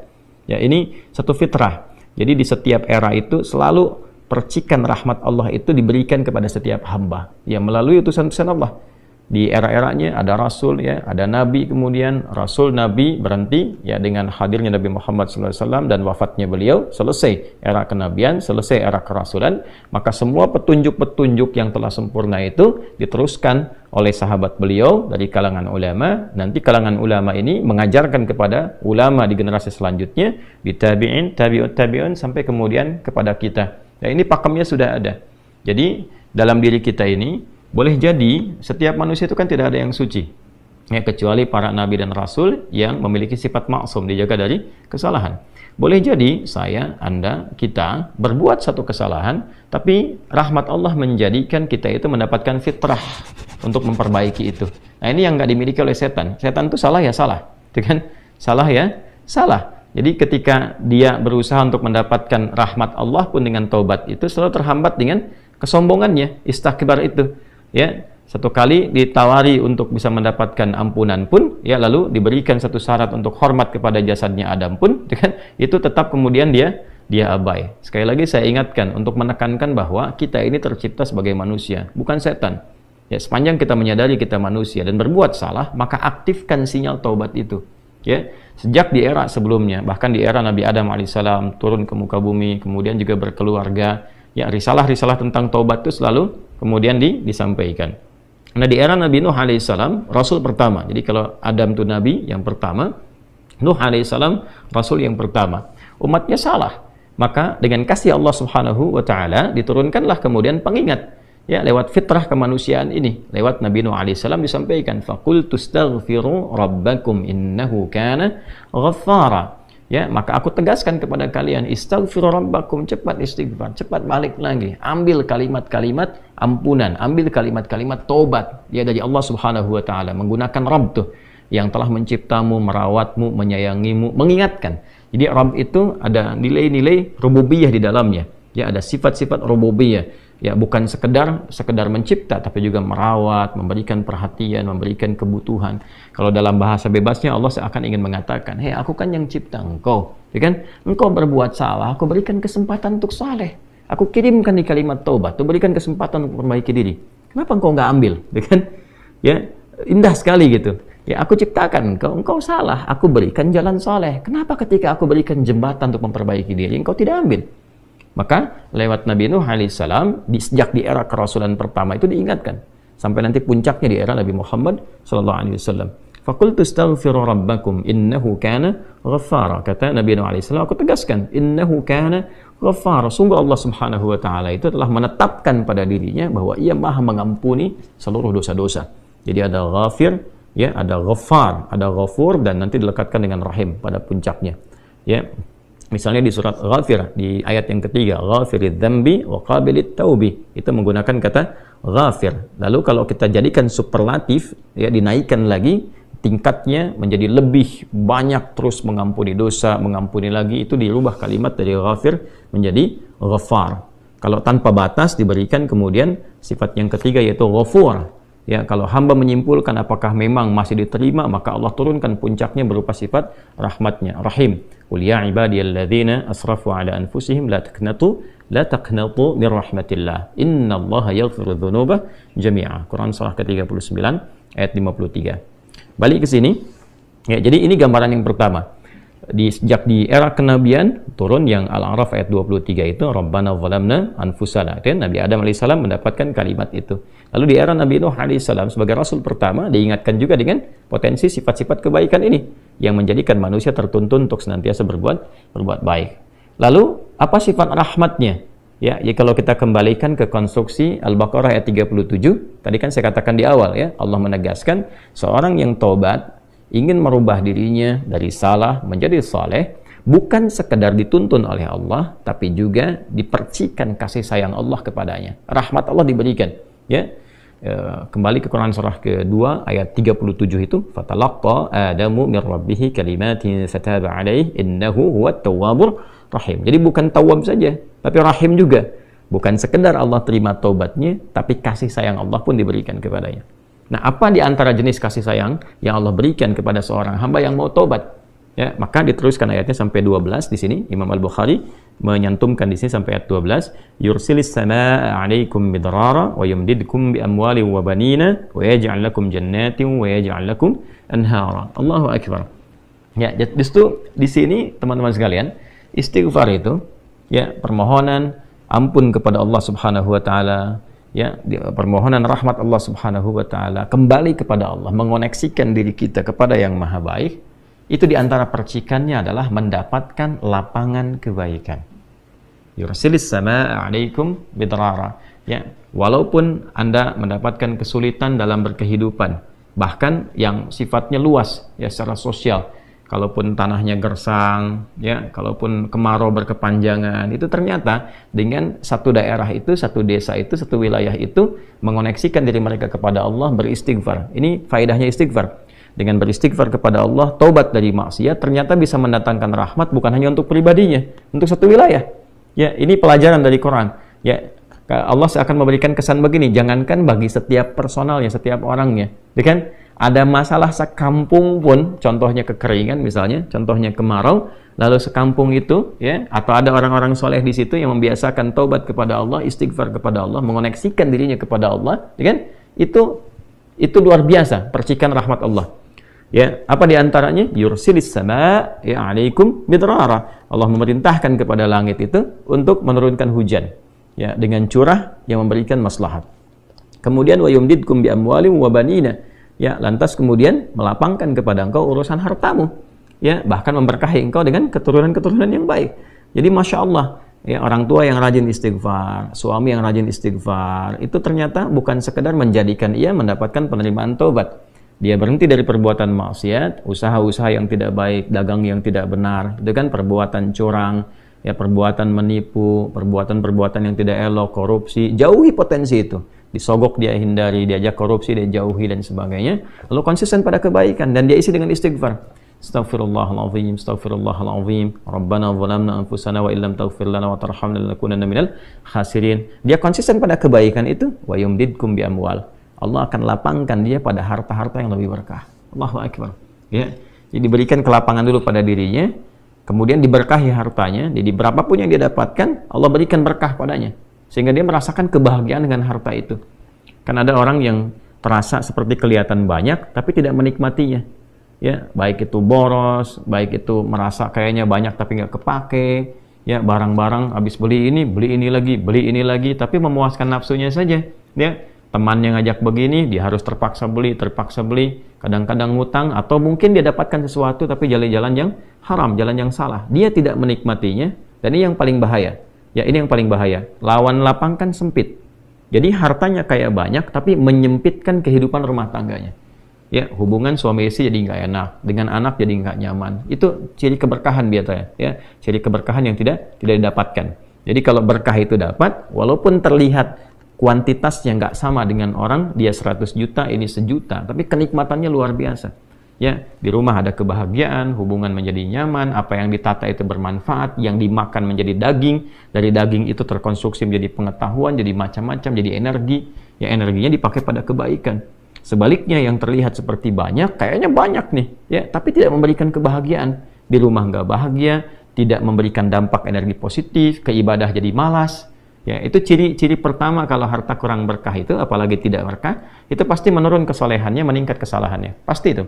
Ya, ini satu fitrah. Jadi di setiap era itu selalu percikan rahmat Allah itu diberikan kepada setiap hamba ya, melalui utusan-utusan Allah. Di era-eranya ada rasul ya, ada nabi, kemudian rasul nabi berhenti ya dengan hadirnya Nabi Muhammad SAW dan wafatnya beliau, selesai era kenabian, selesai era kerasulan. Maka semua petunjuk-petunjuk yang telah sempurna itu diteruskan oleh sahabat beliau dari kalangan ulama. Nanti kalangan ulama ini mengajarkan kepada ulama di generasi selanjutnya, di tabi'in, tabi'ut tabi'un, sampai kemudian kepada kita. Ya, ini pakemnya sudah ada. Jadi dalam diri kita ini boleh jadi setiap manusia itu kan tidak ada yang suci ya, kecuali para nabi dan rasul yang memiliki sifat maksum, dijaga dari kesalahan. Boleh jadi saya, Anda, kita berbuat satu kesalahan, tapi rahmat Allah menjadikan kita itu mendapatkan fitrah untuk memperbaiki itu. Nah, ini yang nggak dimiliki oleh setan. Setan itu salah ya salah, itu kan? Salah ya salah. Jadi ketika dia berusaha untuk mendapatkan rahmat Allah pun dengan taubat itu selalu terhambat dengan kesombongannya, istakbar itu. Ya, satu kali ditawari untuk bisa mendapatkan ampunan pun, ya lalu diberikan satu syarat untuk hormat kepada jasadnya Adam pun, kan? Itu tetap kemudian dia abai. Sekali lagi saya ingatkan untuk menekankan bahwa kita ini tercipta sebagai manusia, bukan setan. Ya, sepanjang kita menyadari kita manusia dan berbuat salah, maka aktifkan sinyal taubat itu. Ya, sejak di era sebelumnya, bahkan di era Nabi Adam alaihissalam turun ke muka bumi, kemudian juga berkeluarga, ya risalah-risalah tentang taubat itu selalu kemudian disampaikan. Nah, di era Nabi Nuh alaihissalam, rasul pertama. Jadi kalau Adam itu nabi yang pertama, Nuh alaihissalam rasul yang pertama. Umatnya salah, maka dengan kasih Allah Subhanahu wa taala diturunkanlah kemudian pengingat. Ya, lewat fitrah kemanusiaan ini, lewat Nabi Nuh alaihissalam disampaikan, faqultu astaghfiru rabbakum innahu kana ghaffara. Ya, maka aku tegaskan kepada kalian, istaghfiru rabbakum, cepat istighfar, cepat balik lagi, ambil kalimat-kalimat ampunan, ambil kalimat-kalimat taubat ya dari Allah Subhanahu wa taala, menggunakan Rabb tuh yang telah menciptamu, merawatmu, menyayangimu, mengingatkan. Jadi Rabb itu ada nilai-nilai rububiyah di dalamnya. Ya, ada sifat-sifat rububiyah. Ya, bukan sekedar mencipta, tapi juga merawat, memberikan perhatian, memberikan kebutuhan. Kalau dalam bahasa bebasnya Allah seakan ingin mengatakan, hei, aku kan yang cipta engkau, ya kan? Engkau berbuat salah, aku berikan kesempatan untuk saleh. Aku kirimkan di kalimat taubat, aku berikan kesempatan untuk memperbaiki diri. Kenapa engkau nggak ambil, ya kan? Ya, indah sekali gitu. Ya, aku ciptakan engkau salah, aku berikan jalan saleh. Kenapa ketika aku berikan jembatan untuk memperbaiki diri, engkau tidak ambil? Maka lewat Nabi Nuh alaihissalam, sejak di era kerasulan pertama itu diingatkan sampai nanti puncaknya di era Nabi Muhammad SAW. Faqultu astaghfiru rabbakum innahu kana ghaffara. Kata Nabi Nuh alaihi salam, aku tegaskan, innahu kana ghaffara. Sungguh Allah Subhanahu wa taala itu telah menetapkan pada dirinya bahwa Ia Maha mengampuni seluruh dosa-dosa. Jadi ada ghafir, ya, ada ghaffar, ada ghafur, dan nanti dilekatkan dengan rahim pada puncaknya. Ya. Misalnya di surat Ghafir di ayat yang ketiga, ghafiridz dzambi wa qabilit taubi, itu menggunakan kata ghafir. Lalu kalau kita jadikan superlatif, ya, dinaikkan lagi tingkatnya menjadi lebih banyak, terus mengampuni dosa, mengampuni lagi, itu dirubah kalimat dari ghafir menjadi ghaffar. Kalau tanpa batas diberikan kemudian sifat yang ketiga yaitu ghafur. Ya, kalau hamba menyimpulkan apakah memang masih diterima, maka Allah turunkan puncaknya berupa sifat rahmatnya, rahim. Qul ya ibadiyalladzina asrafu ala anfusihim la taqnatu min rahmatillah. Innallaha yaghfiru dzunuba jami'a. Quran surah ke-39 ayat 53. Balik ke sini. Ya, jadi ini gambaran yang pertama. Sejak di era kenabian turun yang Al-A'raf ayat 23 itu Rabbana zalamna anfusana. Nabi Adam alaihissalam mendapatkan kalimat itu. Lalu di era Nabi Nuh alaihissalam sebagai rasul pertama diingatkan juga dengan potensi sifat-sifat kebaikan ini yang menjadikan manusia tertuntun untuk senantiasa berbuat baik. Lalu apa sifat rahmatnya? Ya, kalau kita kembalikan ke konstruksi Al-Baqarah ayat 37, tadi kan saya katakan di awal, ya, Allah menegaskan seorang yang taubat ingin merubah dirinya dari salah menjadi saleh, bukan sekedar dituntun oleh Allah, tapi juga dipercikan kasih sayang Allah kepadanya. Rahmat Allah diberikan. Ya, kembali ke Quran surah kedua ayat 37 itu, fatalaqqa Adamu min rabbih kalimatin fataba alaihi innahu huwat tawwabur rahim. Jadi bukan tawwab saja, tapi rahim juga. Bukan sekedar Allah terima taubatnya, tapi kasih sayang Allah pun diberikan kepadanya. Nah, apa di antara jenis kasih sayang yang Allah berikan kepada seorang hamba yang mau taubat? Ya, maka diteruskan ayatnya sampai 12 di sini. Imam Al-Bukhari menyantumkan di sini sampai ayat 12. Yursilis samaa'a 'alaikum midrara wa yumdidkum bi amwalin wa banina wa yaj'al lakum jannatin wa yaj'al lakum anhara. Allahu akbar. Ya, justru di sini teman-teman sekalian, istighfar itu, ya, permohonan ampun kepada Allah Subhanahu wa taala, ya, permohonan rahmat Allah Subhanahu wa taala, kembali kepada Allah, mengoneksikan diri kita kepada yang maha baik, itu diantara percikannya adalah mendapatkan lapangan kebaikan. Yursilis samaa'a 'alaikum bidrara. Ya, walaupun Anda mendapatkan kesulitan dalam berkehidupan, bahkan yang sifatnya luas, ya, secara sosial, kalaupun tanahnya gersang, ya, kalaupun kemarau berkepanjangan, itu ternyata dengan satu daerah itu, satu desa itu, satu wilayah itu mengoneksikan diri mereka kepada Allah, beristighfar. Ini faedahnya istighfar. Dengan beristighfar kepada Allah, taubat dari maksiat, ternyata bisa mendatangkan rahmat bukan hanya untuk pribadinya, untuk satu wilayah. Ya, ini pelajaran dari Quran. Ya, Allah akan memberikan kesan begini, jangankan bagi setiap personalnya, setiap orangnya, ya kan? Ada masalah sekampung pun, contohnya kekeringan misalnya, contohnya kemarau, lalu sekampung itu, ya, atau ada orang-orang soleh di situ yang membiasakan taubat kepada Allah, istighfar kepada Allah, mengoneksikan dirinya kepada Allah, ya kan? Itu luar biasa, percikan rahmat Allah. Ya, apa diantaranya? Yursilis sama, ya, 'alaikum midrara. Allah memerintahkan kepada langit itu untuk menurunkan hujan, ya, dengan curah yang memberikan maslahat. Kemudian wa yumdidkum bi amwalin wa banina. Ya, lantas kemudian melapangkan kepada engkau urusan hartamu, ya, bahkan memberkahi engkau dengan keturunan-keturunan yang baik. Jadi masya Allah, ya, orang tua yang rajin istighfar, suami yang rajin istighfar, itu ternyata bukan sekedar menjadikan ia mendapatkan penerimaan taubat. Dia berhenti dari perbuatan maksiat, usaha-usaha yang tidak baik, dagang yang tidak benar, itu kan perbuatan curang, ya, perbuatan menipu, perbuatan-perbuatan yang tidak elok, korupsi, jauhi potensi itu. Disogok dia hindari, diajak korupsi dia jauhi dan sebagainya. Lalu konsisten pada kebaikan dan dia isi dengan istighfar. Astaghfirullahalazim, astaghfirullahalazim. Rabbana zalamna anfusana wa illam taghfir lana wa tarhamna lanakunanna minal khasirin. Dia konsisten pada kebaikan itu, wa yumdidkum bi amwal. Allah akan lapangkan dia pada harta-harta yang lebih berkah. Allahu akbar. Ya. Jadi diberikan kelapangan dulu pada dirinya, kemudian diberkahi hartanya. Jadi berapapun yang dia dapatkan, Allah berikan berkah padanya. Sehingga dia merasakan kebahagiaan dengan harta itu. Kan ada orang yang terasa seperti kelihatan banyak, tapi tidak menikmatinya. Ya, baik itu boros, baik itu merasa kayaknya banyak tapi nggak kepake. Ya, barang-barang habis beli ini lagi, tapi memuaskan nafsunya saja. Ya, temannya ngajak begini, dia harus terpaksa beli. kadang-kadang ngutang, atau mungkin dia dapatkan sesuatu tapi jalan-jalan yang haram, jalan yang salah. Dia tidak menikmatinya, dan ini yang paling bahaya. Ya, ini yang paling bahaya. Lawan lapang kan sempit. Jadi hartanya kayak banyak, tapi menyempitkan kehidupan rumah tangganya. Ya, hubungan suami istri jadi nggak enak, dengan anak jadi nggak nyaman. Itu ciri keberkahan biasanya, ya, ciri keberkahan yang tidak didapatkan. Jadi kalau berkah itu dapat, walaupun terlihat kuantitasnya nggak sama dengan orang, dia 100 juta, ini 1 juta, tapi kenikmatannya luar biasa. Ya, di rumah ada kebahagiaan, hubungan menjadi nyaman, apa yang ditata itu bermanfaat, yang dimakan menjadi daging, dari daging itu terkonstruksi menjadi pengetahuan, jadi macam-macam, jadi energi, ya energinya dipakai pada kebaikan. Sebaliknya yang terlihat seperti banyak, kayaknya banyak nih, ya, tapi tidak memberikan kebahagiaan. Di rumah nggak bahagia, tidak memberikan dampak energi positif, ke ibadah jadi malas. Ya, itu ciri-ciri pertama kalau harta kurang berkah itu, apalagi tidak berkah, itu pasti menurun kesolehannya, meningkat kesalahannya. Pasti itu.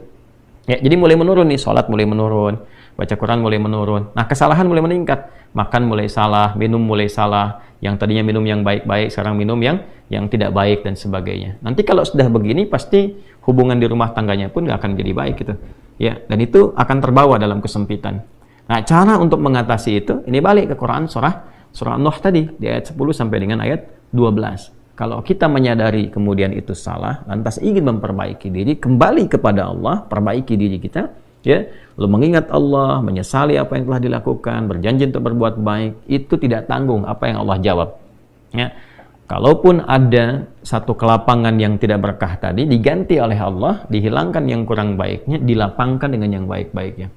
Ya, jadi mulai menurun nih, sholat mulai menurun, baca Quran mulai menurun. Nah, kesalahan mulai meningkat. Makan mulai salah, minum mulai salah. Yang tadinya minum yang baik-baik, sekarang minum yang tidak baik dan sebagainya. Nanti kalau sudah begini, pasti hubungan di rumah tangganya pun nggak akan jadi baik gitu. Ya, dan itu akan terbawa dalam kesempitan. Nah, cara untuk mengatasi itu, ini balik ke Quran surah Nuh tadi, di ayat 10 sampai dengan ayat 12. Kalau kita menyadari kemudian itu salah, lantas ingin memperbaiki diri, kembali kepada Allah, perbaiki diri kita, ya, lalu mengingat Allah, menyesali apa yang telah dilakukan, berjanji untuk berbuat baik, itu tidak tanggung apa yang Allah jawab. Ya, kalaupun ada satu kelapangan yang tidak berkah tadi, diganti oleh Allah, dihilangkan yang kurang baiknya, dilapangkan dengan yang baik-baiknya.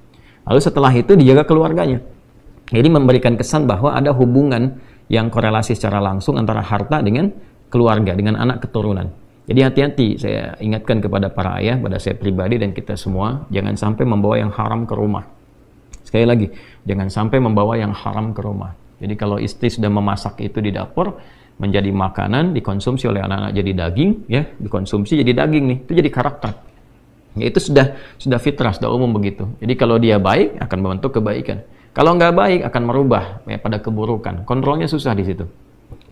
Lalu setelah itu dijaga keluarganya. Jadi memberikan kesan bahwa ada hubungan yang korelasi secara langsung antara harta dengan keluarga, dengan anak keturunan. Jadi hati-hati, saya ingatkan kepada para ayah, pada saya pribadi dan kita semua, jangan sampai membawa yang haram ke rumah. Sekali lagi, jangan sampai membawa yang haram ke rumah. Jadi kalau istri sudah memasak itu di dapur, menjadi makanan, dikonsumsi oleh anak-anak jadi daging, ya, dikonsumsi jadi daging nih, itu jadi karakter. Ya, itu sudah fitrah, sudah umum begitu. Jadi kalau dia baik, akan membentuk kebaikan. Kalau nggak baik, akan merubah ya, pada keburukan. Kontrolnya susah di situ.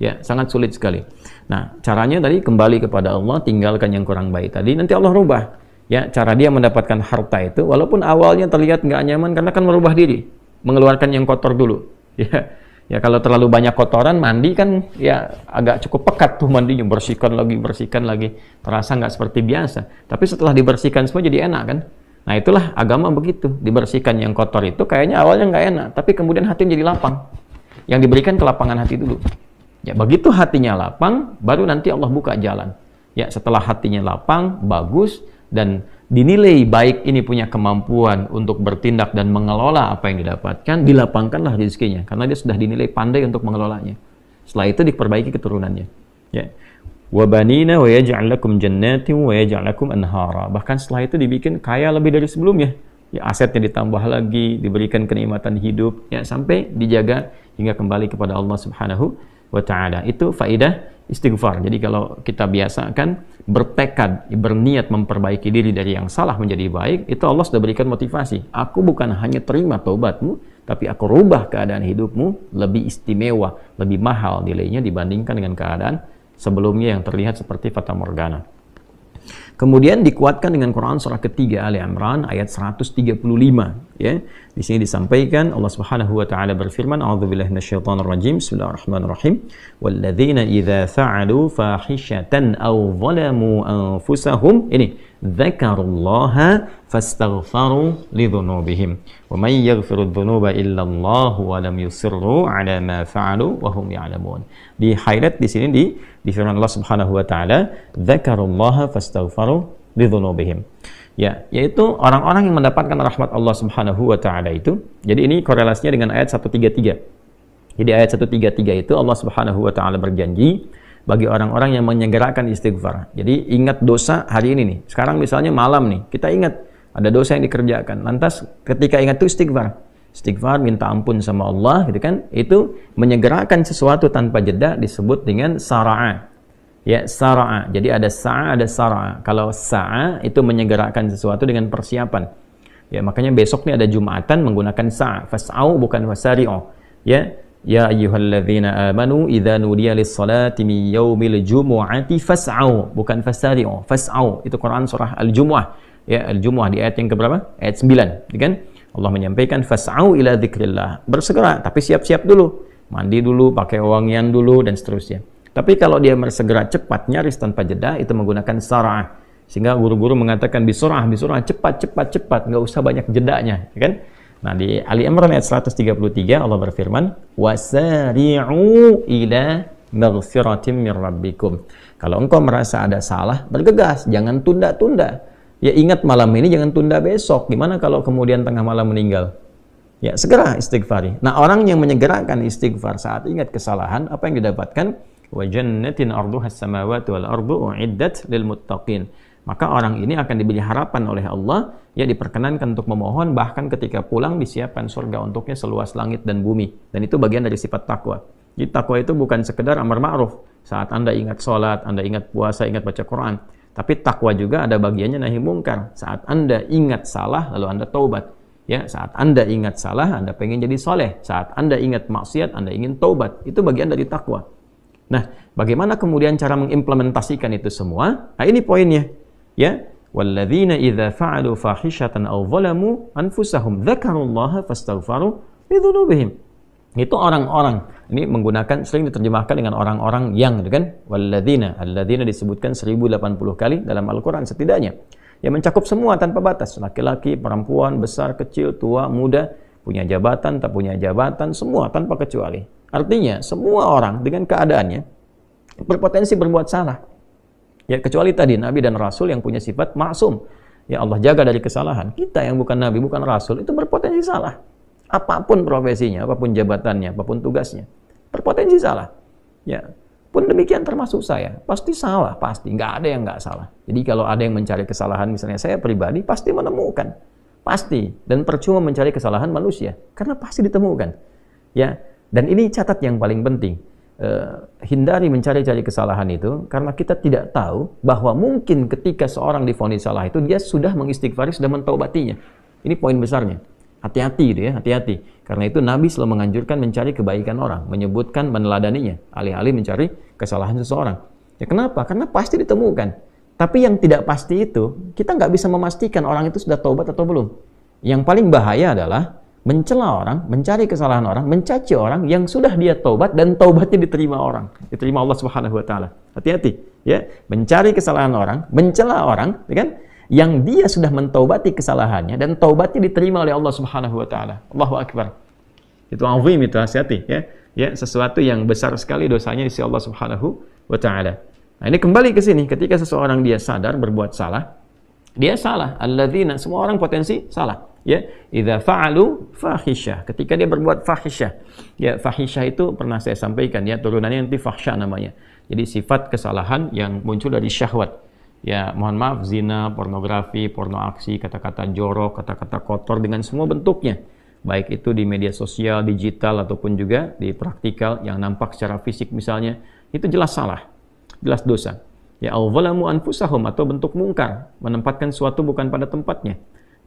Ya, sangat sulit sekali. Nah, caranya tadi kembali kepada Allah, tinggalkan yang kurang baik tadi, nanti Allah rubah. Ya, cara dia mendapatkan harta itu, walaupun awalnya terlihat nggak nyaman, karena kan merubah diri, mengeluarkan yang kotor dulu. Ya, kalau terlalu banyak kotoran, mandi kan ya agak cukup pekat tuh mandinya, bersihkan lagi, terasa nggak seperti biasa. Tapi setelah dibersihkan semua jadi enak kan? Nah, itulah agama begitu, dibersihkan yang kotor itu kayaknya awalnya nggak enak, tapi kemudian hati jadi lapang. Yang diberikan kelapangan hati dulu. Ya, begitu hatinya lapang, baru nanti Allah buka jalan. Ya, setelah hatinya lapang, bagus, dan dinilai baik ini punya kemampuan untuk bertindak dan mengelola apa yang didapatkan, dilapangkanlah rezekinya, karena dia sudah dinilai pandai untuk mengelolanya. Setelah itu diperbaiki keturunannya. Ya. Wabanina wa yaj'al lakum jannatin wa yaj'al lakum anhara. Bahkan setelah itu dibikin kaya lebih dari sebelumnya. Ya, asetnya ditambah lagi, diberikan kenikmatan hidup, ya, sampai dijaga hingga kembali kepada Allah Subhanahu wa ta'ala. Itu faidah istighfar. Jadi kalau kita biasakan bertekad, berniat memperbaiki diri dari yang salah menjadi baik, itu Allah sudah berikan motivasi. Aku bukan hanya terima taubatmu, tapi aku rubah keadaan hidupmu lebih istimewa, lebih mahal nilainya dibandingkan dengan keadaan sebelumnya yang terlihat seperti fata morgana. Kemudian dikuatkan dengan Quran surah ketiga Ali Imran ayat 135, ya. Di sini disampaikan Allah Subhanahu wa taala berfirman, a'udzubillahi minasyaitonir rajim, bismillahirrahmanirrahim, walladzina idza fa'alu fahishatan aw zalamu anfusahum, ini dzakarullaha fastaghfaru lidzunubihim wa may yaghfiru dzunuba illa Allah wa lam yusirru ala ma fa'alu wa hum ya'lamun. Di highlight di sini di firman Allah Subhanahu wa taala, dzakarullaha fastaghfaru lidzunubihim. Ya, yaitu orang-orang yang mendapatkan rahmat Allah Subhanahu wa taala itu. Jadi ini korelasinya dengan ayat 133. Jadi ayat 133 itu Allah Subhanahu wa taala berjanji bagi orang-orang yang menyegerakan istighfar. Jadi ingat dosa hari ini nih. Sekarang misalnya malam nih, kita ingat ada dosa yang dikerjakan. Lantas ketika ingat itu istighfar. Istighfar, minta ampun sama Allah, gitu kan? Itu menyegerakan sesuatu tanpa jeda disebut dengan sara'a. Ya, sara'a. Jadi ada sa'a, ada sara'a. Kalau sa'a itu menyegerakan sesuatu dengan persiapan. Ya, makanya besok nih ada Jumatan menggunakan sa'a. Fas'au bukan fasari'u. Ya, ya ayyuhalladzina amanu idza nudiya lis-salati min yaumil jumu'ati fas'au bukan fasari'u. Fas'au itu Quran surah Al-Jumu'ah. Ya, Al-Jumu'ah di ayat yang keberapa? Ayat 9, kan? Allah menyampaikan fas'au ila dzikrillah. Bersegera, tapi siap-siap dulu. Mandi dulu, pakai wangian dulu dan seterusnya. Tapi kalau dia bersegera cepat, nyaris tanpa jeda, itu menggunakan sara'ah. Sehingga guru-guru mengatakan bisur'ah, cepat, nggak usah banyak jedanya, kan? Nah, di Ali Imran ayat 133 Allah berfirman, wasari'u ila maghfiratin mir rabbikum. Kalau engkau merasa ada salah, bergegas, jangan tunda-tunda. Ya, ingat malam ini, jangan tunda besok. Gimana kalau kemudian tengah malam meninggal? Ya, segera istighfari. Nah, orang yang menyegerakan istighfar saat ingat kesalahan, apa yang didapatkan? Wa jannatin arduhas samawati wal ardu uiddat lil muttaqin. Maka orang ini akan diberi harapan oleh Allah, ya, diperkenankan untuk memohon, bahkan ketika pulang disiapkan surga untuknya seluas langit dan bumi. Dan itu bagian dari sifat takwa. Jadi takwa itu bukan sekedar amar ma'ruf. Saat Anda ingat sholat, Anda ingat puasa, ingat baca Quran. Tapi takwa juga ada bagiannya nahi mungkar. Saat Anda ingat salah, lalu Anda taubat. Ya, saat Anda ingat salah, Anda pengen jadi soleh. Saat Anda ingat maksiat, Anda ingin taubat. Itu bagian dari takwa. Nah, bagaimana kemudian cara mengimplementasikan itu semua? Nah, ini poinnya. Ya, walladzina idza fa'alu fahishatan aw zalamu anfusahum dzakarullaha fastaghfaru lidzunubihim. Itu orang-orang. Ini menggunakan, sering diterjemahkan dengan orang-orang yang, kan? Walladzina, alladzina disebutkan 1080 kali dalam Al-Quran setidaknya. Ya, mencakup semua tanpa batas. Laki-laki, perempuan, besar, kecil, tua, muda, punya jabatan, tak punya jabatan, semua tanpa kecuali. Artinya, semua orang dengan keadaannya berpotensi berbuat salah. Ya, kecuali tadi Nabi dan Rasul yang punya sifat maksum. Ya, Allah jaga dari kesalahan. Kita yang bukan Nabi, bukan Rasul, itu berpotensi salah. Apapun profesinya, apapun jabatannya, apapun tugasnya, berpotensi salah. Ya, pun demikian termasuk saya, pasti salah, pasti, nggak ada yang nggak salah. Jadi kalau ada yang mencari kesalahan, misalnya saya pribadi, pasti menemukan, pasti. Dan percuma mencari kesalahan manusia, karena pasti ditemukan. Ya, dan ini catat yang paling penting. Hindari mencari-cari kesalahan itu, karena kita tidak tahu bahwa mungkin ketika seorang divonis salah itu, dia sudah mengistighfari, sudah mentaubatinya. Ini poin besarnya. Hati-hati itu ya, hati-hati. Karena itu Nabi selalu menganjurkan mencari kebaikan orang, menyebutkan, meneladaninya, alih-alih mencari kesalahan seseorang. Ya, kenapa? Karena pasti ditemukan. Tapi yang tidak pasti itu, kita nggak bisa memastikan orang itu sudah taubat atau belum. Yang paling bahaya adalah mencela orang, mencari kesalahan orang, mencaci orang yang sudah dia taubat dan taubatnya diterima orang, diterima Allah Subhanahu wa taala. Hati-hati ya, mencari kesalahan orang, mencela orang, ya kan? Yang dia sudah mentaubati kesalahannya dan taubatnya diterima oleh Allah Subhanahu wa taala. Allahu akbar. Itu azim, itu, hati-hati ya. Ya, sesuatu yang besar sekali dosanya di sisi Allah Subhanahu wa taala. Nah, ini kembali ke sini, ketika seseorang dia sadar berbuat salah, dia salah. Alladzina, semua orang potensi salah. Ya, idza fa'alu fahisyah, ketika dia berbuat fahisyah. Ya, fahisyah itu pernah saya sampaikan ya, turunannya nanti fahsya namanya. Jadi sifat kesalahan yang muncul dari syahwat. Ya, mohon maaf, zina, pornografi, porno aksi, kata-kata jorok, kata-kata kotor dengan semua bentuknya. Baik itu di media sosial, digital, ataupun juga di praktikal yang nampak secara fisik misalnya, itu jelas salah, jelas dosa. Ya, al-zalamu anfusahum, atau bentuk mungkar, menempatkan suatu bukan pada tempatnya.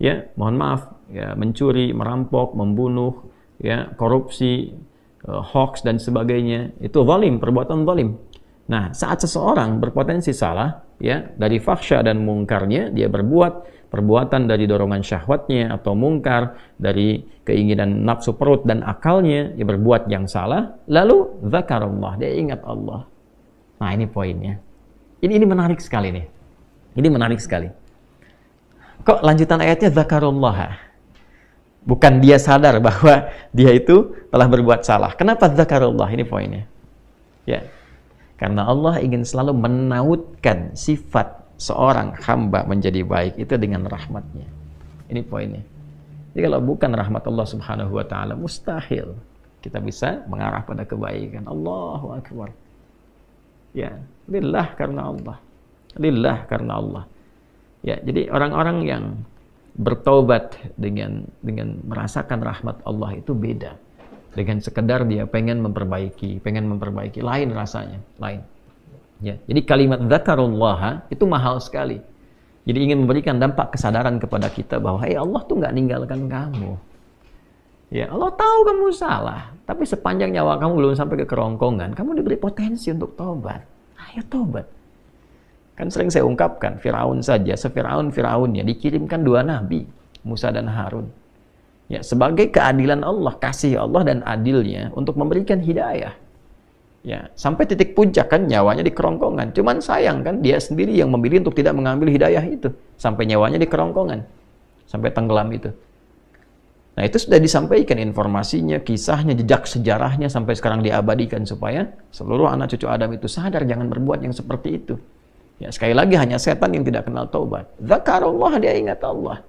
Ya, mohon maaf, ya, mencuri, merampok, membunuh, ya, korupsi, hoax dan sebagainya, itu zalim, perbuatan zalim. Nah, saat seseorang berpotensi salah, ya, dari fahsya dan mungkarnya, dia berbuat perbuatan dari dorongan syahwatnya atau mungkar, dari keinginan nafsu perut dan akalnya, dia berbuat yang salah, lalu zakarullah, dia ingat Allah. Nah, ini poinnya. Ini menarik sekali nih. Ini menarik sekali. Kok lanjutan ayatnya zakarullah? Bukan dia sadar bahwa dia itu telah berbuat salah. Kenapa zakarullah? Ini poinnya. Ya. Karena Allah ingin selalu menautkan sifat seorang hamba menjadi baik itu dengan rahmatnya. Ini poinnya. Jadi kalau bukan rahmat Allah Subhanahu wa taala, mustahil kita bisa mengarah pada kebaikan. Allahu akbar. Ya, lillah karena Allah. Lillah karena Allah. Ya, jadi orang-orang yang bertaubat dengan merasakan rahmat Allah itu beda. Dengan sekedar dia pengen memperbaiki, lain rasanya, lain. Ya, jadi kalimat zakarullah itu mahal sekali. Jadi ingin memberikan dampak kesadaran kepada kita bahwa Allah tuh nggak ninggalkan kamu. Ya, Allah tahu kamu salah, tapi sepanjang nyawa kamu belum sampai ke kerongkongan, kamu diberi potensi untuk taubat. Ayo taubat.
Kan sering saya ungkapkan, Firaun saja, Firaunnya dikirimkan 2 nabi, Musa dan Harun. Ya, sebagai keadilan Allah, kasih Allah dan adilnya untuk memberikan hidayah. Ya, sampai titik puncak kan nyawanya di kerongkongan. Cuman sayang kan dia sendiri yang memilih untuk tidak mengambil hidayah itu. Sampai nyawanya di kerongkongan. Sampai tenggelam itu. Nah, itu sudah disampaikan informasinya, kisahnya, jejak sejarahnya sampai sekarang diabadikan supaya seluruh anak cucu Adam itu sadar jangan berbuat yang seperti itu. Ya, sekali lagi hanya setan yang tidak kenal taubat. Zakarullah, dia ingat Allah.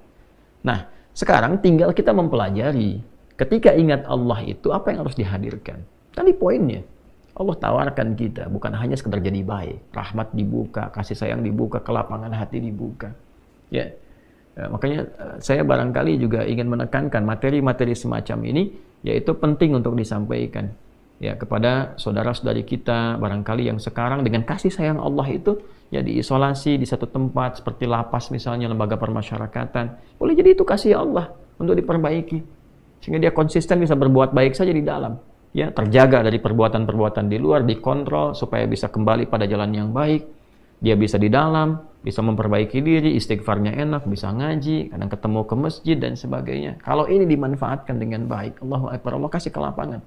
Nah, sekarang tinggal kita mempelajari ketika ingat Allah itu apa yang harus dihadirkan. Tadi poinnya. Allah tawarkan kita bukan hanya sekedar jadi baik, rahmat dibuka, kasih sayang dibuka, kelapangan hati dibuka. Ya, makanya saya barangkali juga ingin menekankan materi-materi semacam ini, yaitu penting untuk disampaikan ya kepada saudara-saudari kita barangkali yang sekarang dengan kasih sayang Allah itu ya diisolasi di satu tempat seperti lapas misalnya, lembaga permasyarakatan. Boleh jadi itu kasih Allah untuk diperbaiki sehingga dia konsisten bisa berbuat baik saja di dalam. Ya, terjaga dari perbuatan-perbuatan di luar, dikontrol supaya bisa kembali pada jalan yang baik. Dia bisa di dalam, bisa memperbaiki diri, istighfarnya enak, bisa ngaji, kadang ketemu ke masjid dan sebagainya. Kalau ini dimanfaatkan dengan baik, Allahu Akbar, Allah kasih kelapangan.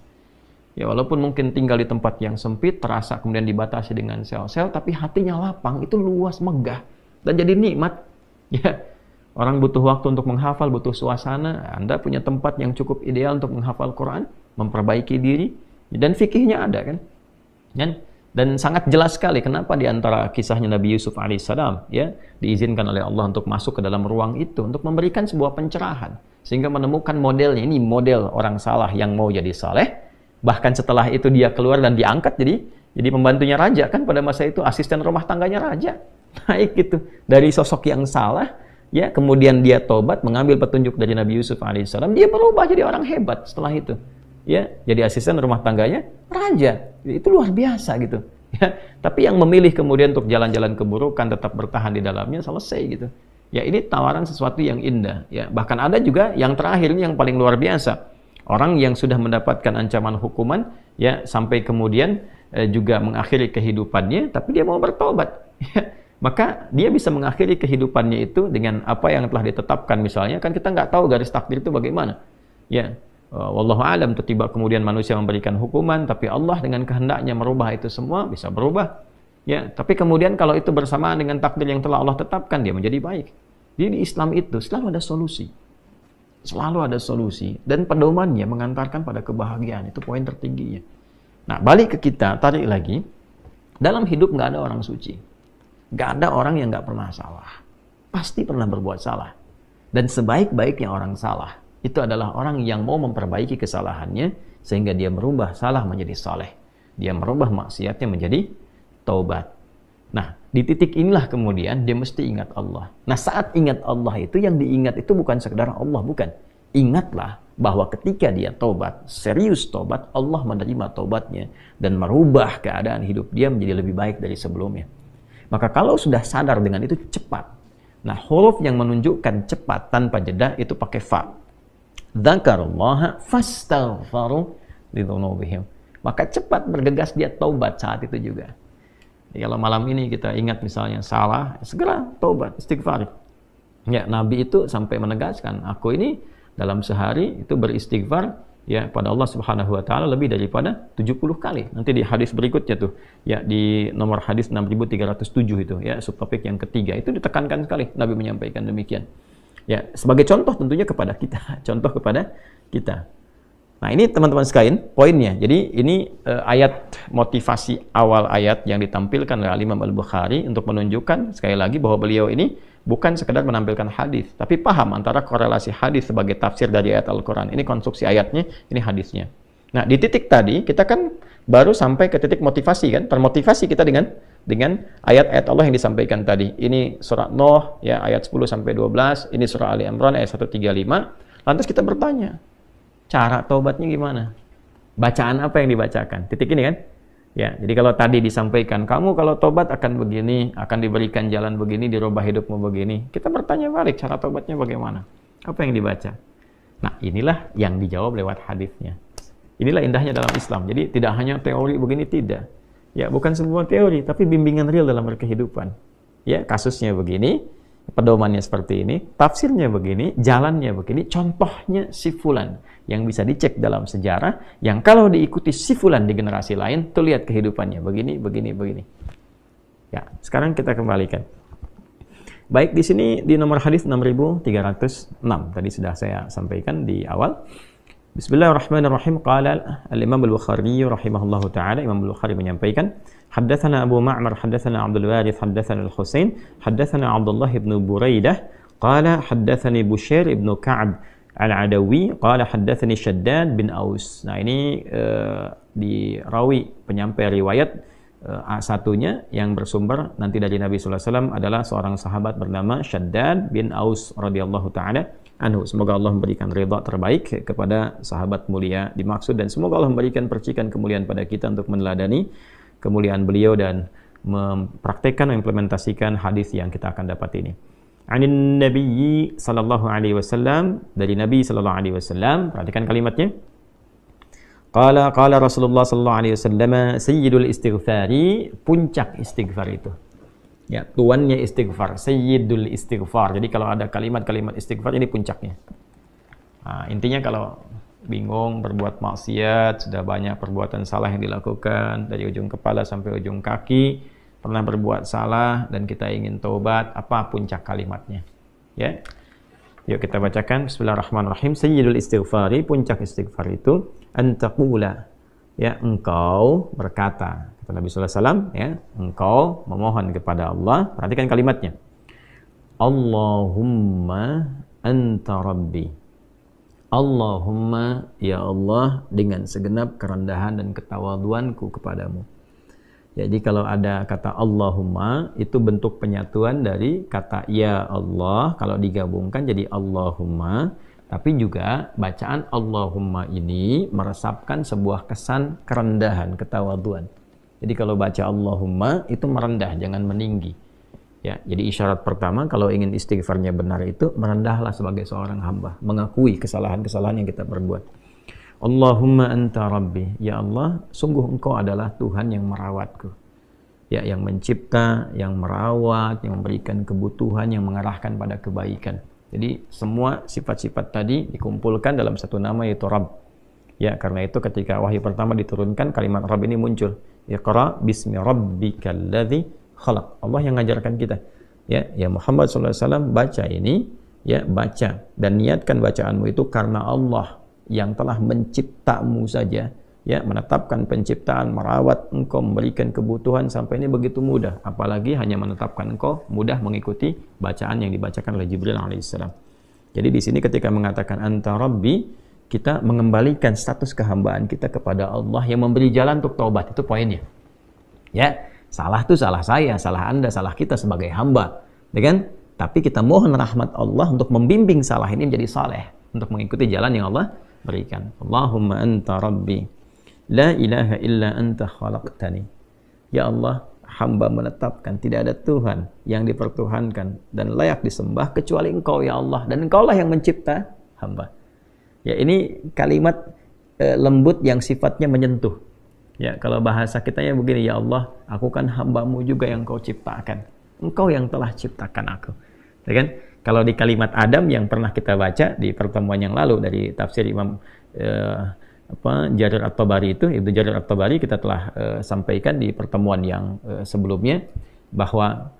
Ya, walaupun mungkin tinggal di tempat yang sempit, terasa kemudian dibatasi dengan sel-sel, tapi hatinya lapang, itu luas, megah, dan jadi nikmat. Ya, orang butuh waktu untuk menghafal, butuh suasana. Anda punya tempat yang cukup ideal untuk menghafal Quran, memperbaiki diri, dan fikihnya ada kan, dan sangat jelas sekali kenapa di antara kisahnya Nabi Yusuf alaihissalam ya diizinkan oleh Allah untuk masuk ke dalam ruang itu untuk memberikan sebuah pencerahan sehingga menemukan modelnya. Ini model orang salah yang mau jadi saleh, bahkan setelah itu dia keluar dan diangkat jadi pembantunya raja kan, pada masa itu asisten rumah tangganya raja. Naik gitu dari sosok yang salah ya, kemudian dia tobat mengambil petunjuk dari Nabi Yusuf alaihissalam, dia berubah jadi orang hebat setelah itu. Ya, jadi asisten rumah tangganya raja. Itu luar biasa gitu. Ya, tapi yang memilih kemudian untuk jalan-jalan keburukan tetap bertahan di dalamnya selesai gitu. Ya, ini tawaran sesuatu yang indah. Ya, bahkan ada juga yang terakhir ini yang paling luar biasa. Orang yang sudah mendapatkan ancaman hukuman, ya sampai kemudian juga mengakhiri kehidupannya, tapi dia mau bertobat. Ya, maka dia bisa mengakhiri kehidupannya itu dengan apa yang telah ditetapkan misalnya. Kan kita nggak tahu garis takdir itu bagaimana. Ya. Wallahu alam, tiba kemudian manusia memberikan hukuman, tapi Allah dengan kehendaknya merubah itu semua, bisa berubah. Ya, tapi kemudian kalau itu bersamaan dengan takdir yang telah Allah tetapkan, dia menjadi baik. Jadi di Islam itu selalu ada solusi. Selalu ada solusi dan pedomannya mengantarkan pada kebahagiaan. Itu poin tertingginya. Nah, balik ke kita, tarik lagi. Dalam hidup nggak ada orang suci. Nggak ada orang yang nggak pernah salah. Pasti pernah berbuat salah. Dan sebaik-baiknya orang salah itu adalah orang yang mau memperbaiki kesalahannya sehingga dia merubah salah menjadi saleh. Dia merubah maksiatnya menjadi taubat. Nah, di titik inilah kemudian dia mesti ingat Allah. Nah, saat ingat Allah itu yang diingat itu bukan sekedar Allah, bukan. Ingatlah bahwa ketika dia taubat, serius taubat, Allah menerima taubatnya dan merubah keadaan hidup dia menjadi lebih baik dari sebelumnya. Maka kalau sudah sadar dengan itu cepat. Nah, huruf yang menunjukkan cepat tanpa jeda itu pakai fa. Dzakarullaha fastaghfaru lidzunubihim. Maka cepat bergegas dia taubat saat itu juga. Jadi kalau malam ini kita ingat misalnya salah, segera taubat, istighfar. Ya, Nabi itu sampai menegaskan, aku ini dalam sehari itu beristighfar ya pada Allah Subhanahu wa taala lebih daripada 70 kali. Nanti di hadis berikutnya tuh, ya di nomor hadis 6307 itu ya, subtopik yang ketiga itu ditekankan sekali Nabi menyampaikan demikian. Ya, sebagai contoh tentunya kepada kita, contoh kepada kita. Nah, ini teman-teman sekalian poinnya. Jadi ini ayat motivasi awal ayat yang ditampilkan oleh Imam Al-Bukhari untuk menunjukkan sekali lagi bahwa beliau ini bukan sekedar menampilkan hadis, tapi paham antara korelasi hadis sebagai tafsir dari ayat Al-Quran. Ini konstruksi ayatnya, ini hadisnya. Nah, di titik tadi kita kan baru sampai ke titik motivasi kan, termotivasi kita dengan ayat-ayat Allah yang disampaikan tadi. Ini surah Nuh ya ayat 10 sampai 12, ini surah Ali Imran ayat 135. Lantas kita bertanya, cara taubatnya gimana? Bacaan apa yang dibacakan? Titik ini kan? Ya, jadi kalau tadi disampaikan, kamu kalau taubat akan begini, akan diberikan jalan begini, dirubah hidupmu begini. Kita bertanya balik, cara taubatnya bagaimana? Apa yang dibaca? Nah, inilah yang dijawab lewat hadisnya. Inilah indahnya dalam Islam. Jadi tidak hanya teori begini, tidak. Ya, bukan semua teori, tapi bimbingan real dalam berkehidupan.
ya kasusnya begini, pedomannya seperti ini, tafsirnya begini, jalannya begini, contohnya si fulan yang bisa dicek dalam sejarah, yang kalau diikuti si fulan di generasi lain, tuh lihat kehidupannya begini, begini, begini. Ya, sekarang kita kembalikan. Baik, di sini di nomor hadis 6306 tadi sudah saya sampaikan di awal. Bismillahirrahmanirrahim. Qala al-Imam al-Bukhari rahimahullahu taala, Imam al-Bukhari menyampaikan, haddatsana Abu Ma'mar haddatsana Abdul Warith haddatsana al-Husain haddatsana Abdullah ibn Buraidah qala haddatsani Bushair ibn Ka'ab al-Adawi qala haddatsani Shaddad bin Aus. Nah, ini di rawi penyampai riwayat satunya yang bersumber nanti dari Nabi sallallahu alaihi wasallam adalah seorang sahabat bernama Shaddad bin Aus radhiyallahu taala anhu. Semoga Allah memberikan ridha terbaik kepada sahabat mulia dimaksud, dan semoga Allah memberikan percikan kemuliaan pada kita untuk meneladani kemuliaan beliau dan mempraktekkan, mengimplementasikan hadis yang kita akan dapat ini. Anin Nabiyyi sallallahu alaihi wasallam, dari Nabi sallallahu alaihi wasallam. Perhatikan kalimatnya. Qala Rasulullah sallallahu alaihi wasallam, sayyidul istighfari, puncak istighfar itu. Ya, tuannya istighfar, sayyidul istighfar. Jadi kalau ada kalimat-kalimat istighfar, ini puncaknya. Nah, intinya kalau bingung berbuat maksiat, sudah banyak perbuatan salah yang dilakukan dari ujung kepala sampai ujung kaki, pernah berbuat salah dan kita ingin taubat, apa puncak kalimatnya? Ya. Yuk kita bacakan. Bismillahirrahmanirrahim. Sayyidul istighfari, puncak istighfar itu antaqula, ya, engkau berkata, kata Nabi sallallahu alaihi wasallam, ya, engkau memohon kepada Allah. Perhatikan kalimatnya. Allahumma anta rabbi. Allahumma, ya Allah, dengan segenap kerendahan dan ketawaduanku kepadamu. Jadi kalau ada kata Allahumma, itu bentuk penyatuan dari kata ya Allah, kalau digabungkan jadi Allahumma. Tapi juga bacaan Allahumma ini meresapkan sebuah kesan kerendahan, ketawaduan. Jadi kalau baca Allahumma itu merendah, jangan meninggi. Ya, jadi isyarat pertama kalau ingin istighfarnya benar itu merendahlah sebagai seorang hamba, mengakui kesalahan-kesalahan yang kita perbuat. Allahumma anta rabbi, ya Allah, sungguh engkau adalah Tuhan yang merawatku. Ya, yang mencipta, yang merawat, yang memberikan kebutuhan, yang mengarahkan pada kebaikan. Jadi semua sifat-sifat tadi dikumpulkan dalam satu nama, yaitu Rabb. Ya, karena itu ketika wahyu pertama diturunkan, kalimat Rabb ini muncul. Iqra bismi rabbikal ladzi khalaq. Allah yang mengajarkan kita. Ya Muhammad SAW, baca ini, ya, baca dan niatkan bacaanmu itu karena Allah yang telah menciptamu saja, ya, menetapkan penciptaan, merawat engkau, memberikan kebutuhan sampai ini begitu mudah, apalagi hanya menetapkan engkau mudah mengikuti bacaan yang dibacakan oleh Jibril alaihissalam. Jadi di sini ketika mengatakan anta rabbi, kita mengembalikan status kehambaan kita kepada Allah yang memberi jalan untuk taubat. Itu poinnya. Ya, salah itu salah saya, salah Anda, salah kita sebagai hamba, ya kan? Tapi kita mohon rahmat Allah untuk membimbing salah ini menjadi saleh, untuk mengikuti jalan yang Allah berikan. Allahumma anta rabbi, la ilaha illa anta khalaqtani. Ya Allah, hamba menetapkan tidak ada Tuhan yang dipertuhankan dan layak disembah kecuali Engkau, ya Allah, dan Engkaulah yang mencipta hamba. Ya, ini kalimat lembut yang sifatnya menyentuh. Ya, kalau bahasa kitanya begini, ya Allah, aku kan hamba-Mu juga yang Kau ciptakan. Engkau yang telah ciptakan aku. Ya kan? Kalau di kalimat Adam yang pernah kita baca di pertemuan yang lalu dari tafsir Imam Jarir At-Tabari itu, Ibnu Jarir At-Tabari, kita telah sampaikan di pertemuan yang sebelumnya bahwa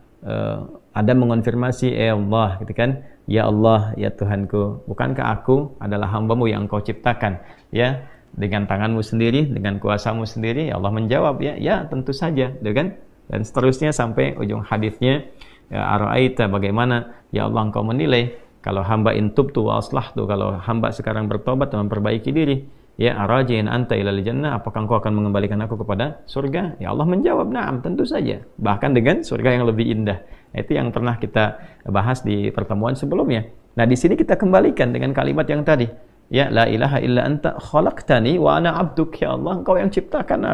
Adam mengonfirmasi, Allah, gitu kan, ya Allah, ya Tuhanku, bukankah aku adalah hamba-Mu yang Engkau ciptakan, ya, dengan tangan-Mu sendiri, dengan kuasa-Mu sendiri? Ya Allah menjawab, ya tentu saja, gitu kan, dan seterusnya sampai ujung hadisnya, ya ara'aita, bagaimana ya Allah Engkau menilai kalau hamba intubtu wa aslahtu, kalau hamba sekarang bertobat dan memperbaiki diri, ya arajin anta ilal jannah, apakah Engkau akan mengembalikan aku kepada surga? Ya Allah menjawab, na'am, tentu saja, bahkan dengan surga yang lebih indah. Itu yang pernah kita bahas di pertemuan sebelumnya. Nah, di sini kita kembalikan dengan kalimat yang tadi, ya la ilaha illa anta khalaqtani wa ana abduk, ya Allah, Engkau yang ciptakan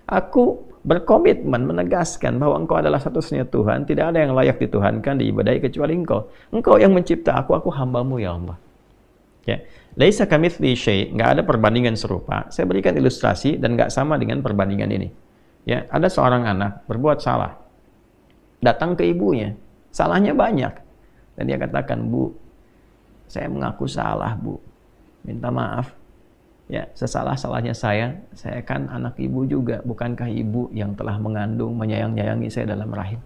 aku berkomitmen menegaskan bahwa Engkau adalah satu-satunya Tuhan, tidak ada yang layak dituhankan, diibadahi kecuali Engkau. Engkau yang mencipta aku hamba-Mu, ya Allah. Ya, laisa kamitsli syai', enggak ada perbandingan serupa. Saya berikan ilustrasi dan enggak sama dengan perbandingan ini. Ya, ada seorang anak berbuat salah.
datang ke ibunya. Salahnya banyak. Dan dia katakan, "Bu, saya mengaku salah, Bu. Minta maaf. Ya, sesalah-salahnya saya kan anak ibu juga. Bukankah ibu yang telah mengandung, menyayang-nyayangi saya dalam rahim?"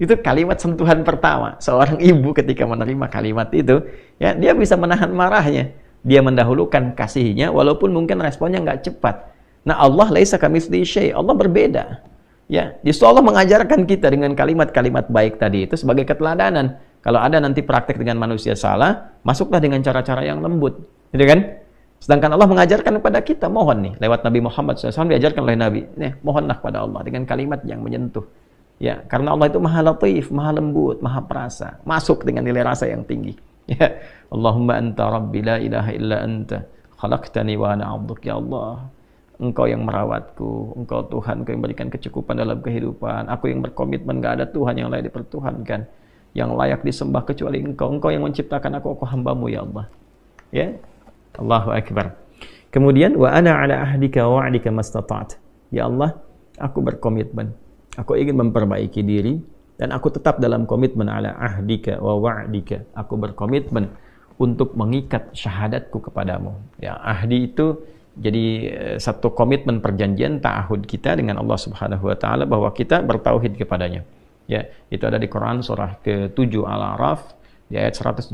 Itu kalimat sentuhan pertama. Seorang ibu ketika menerima kalimat itu, ya, dia bisa menahan marahnya. Dia mendahulukan kasihnya, walaupun mungkin responnya nggak cepat. Nah, Allah laisa kamitslihi syai'. Allah berbeda. Ya, justru Allah mengajarkan kita dengan kalimat-kalimat baik tadi itu sebagai keteladanan. Kalau ada nanti praktek dengan manusia salah, masuklah dengan cara-cara yang lembut. Gitu kan? Sedangkan Allah mengajarkan kepada kita, mohon nih, lewat Nabi Muhammad SAW diajarkan oleh Nabi, nih, mohonlah kepada Allah dengan kalimat yang menyentuh. Ya, karena Allah itu maha latif, maha lembut, maha perasa, masuk dengan nilai rasa yang tinggi. Ya, Allahumma anta rabbi la ilaha illa anta khalaqtani wa ana 'abduk. Ya Allah, Engkau yang merawatku, Engkau Tuhan, Engkau yang memberikan kecukupan dalam kehidupan. Aku yang berkomitmen gak ada Tuhan yang layak dipertuhankan, yang layak disembah kecuali Engkau. Engkau yang menciptakan aku hambamu, ya Allah. Ya, Allahu Akbar. Kemudian wa ana ala ahdika wa wa'dika mastata'at. Ya Allah, aku berkomitmen. Aku ingin memperbaiki diri dan aku tetap dalam komitmen ala ahdika wa wa'dika. Aku berkomitmen untuk mengikat syahadatku kepadamu. Ya, ahdi itu jadi satu komitmen perjanjian ta'ahud kita dengan Allah Subhanahu wa taala bahwa kita bertauhid kepadanya. Ya, itu ada di Quran surah ke-7 Al-A'raf di ayat 172.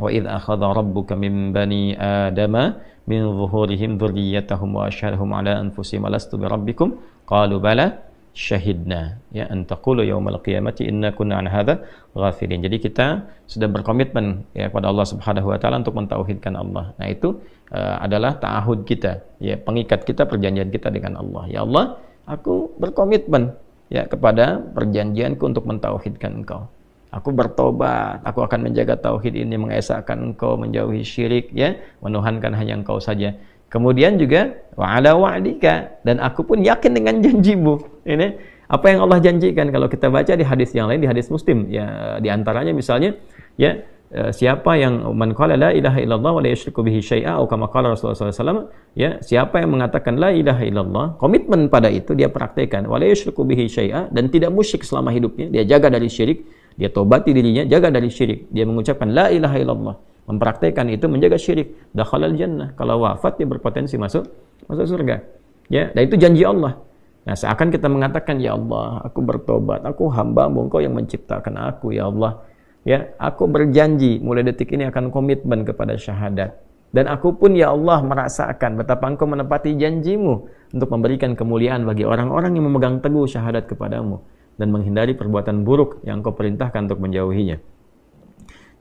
Wa idz akhadha rabbuka min bani adama min zuhurihim dzurriyyatahum wa asyhadahum ala anfusihim alastu birabbikum qalu bala syahidna ya an taqulu yaumal qiyamati inna kunna an hadza ghafilin. Jadi kita sudah berkomitmen ya kepada Allah Subhanahu wa taala untuk mentauhidkan Allah. Nah, itu adalah ta'ahud kita, ya, pengikat kita, perjanjian kita dengan Allah. Ya Allah, aku berkomitmen ya kepada perjanjianku untuk mentauhidkan Engkau. Aku bertobat, aku akan menjaga tauhid ini, mengesahkan Engkau, menjauhi syirik, ya, menuhankan hanya Engkau saja. Kemudian juga wa ala wa'dika, dan aku pun yakin dengan janjimu. Ini apa yang Allah janjikan kalau kita baca di hadis yang lain, di hadis Muslim, ya, di antaranya misalnya, ya, siapa yang man qala la ilaha illallah wa la yusyriku bihi syai'a atau kama qala Rasulullah SAW, ya, siapa yang mengatakan la ilaha illallah, komitmen pada itu dia praktekkan, wa la yusyriku bihi syai'a, dan tidak musyrik selama hidupnya, dia jaga dari syirik, dia tobati dirinya, jaga dari syirik, dia mengucapkan la ilaha illallah, mempraktekkan itu, menjaga syirik, dakhalal jannah, kalau wafat dia berpotensi masuk surga. Ya, dan itu janji Allah. Nah, seakan kita mengatakan, ya Allah, aku bertobat, aku hamba-Mu, Engkau yang menciptakan aku, ya Allah. Ya, aku berjanji mulai detik ini akan komitmen kepada syahadat. Dan aku pun, ya Allah, merasakan betapa Engkau menepati janji-Mu untuk memberikan kemuliaan bagi orang-orang yang memegang teguh syahadat kepadamu dan menghindari perbuatan buruk yang Engkau perintahkan untuk menjauhinya.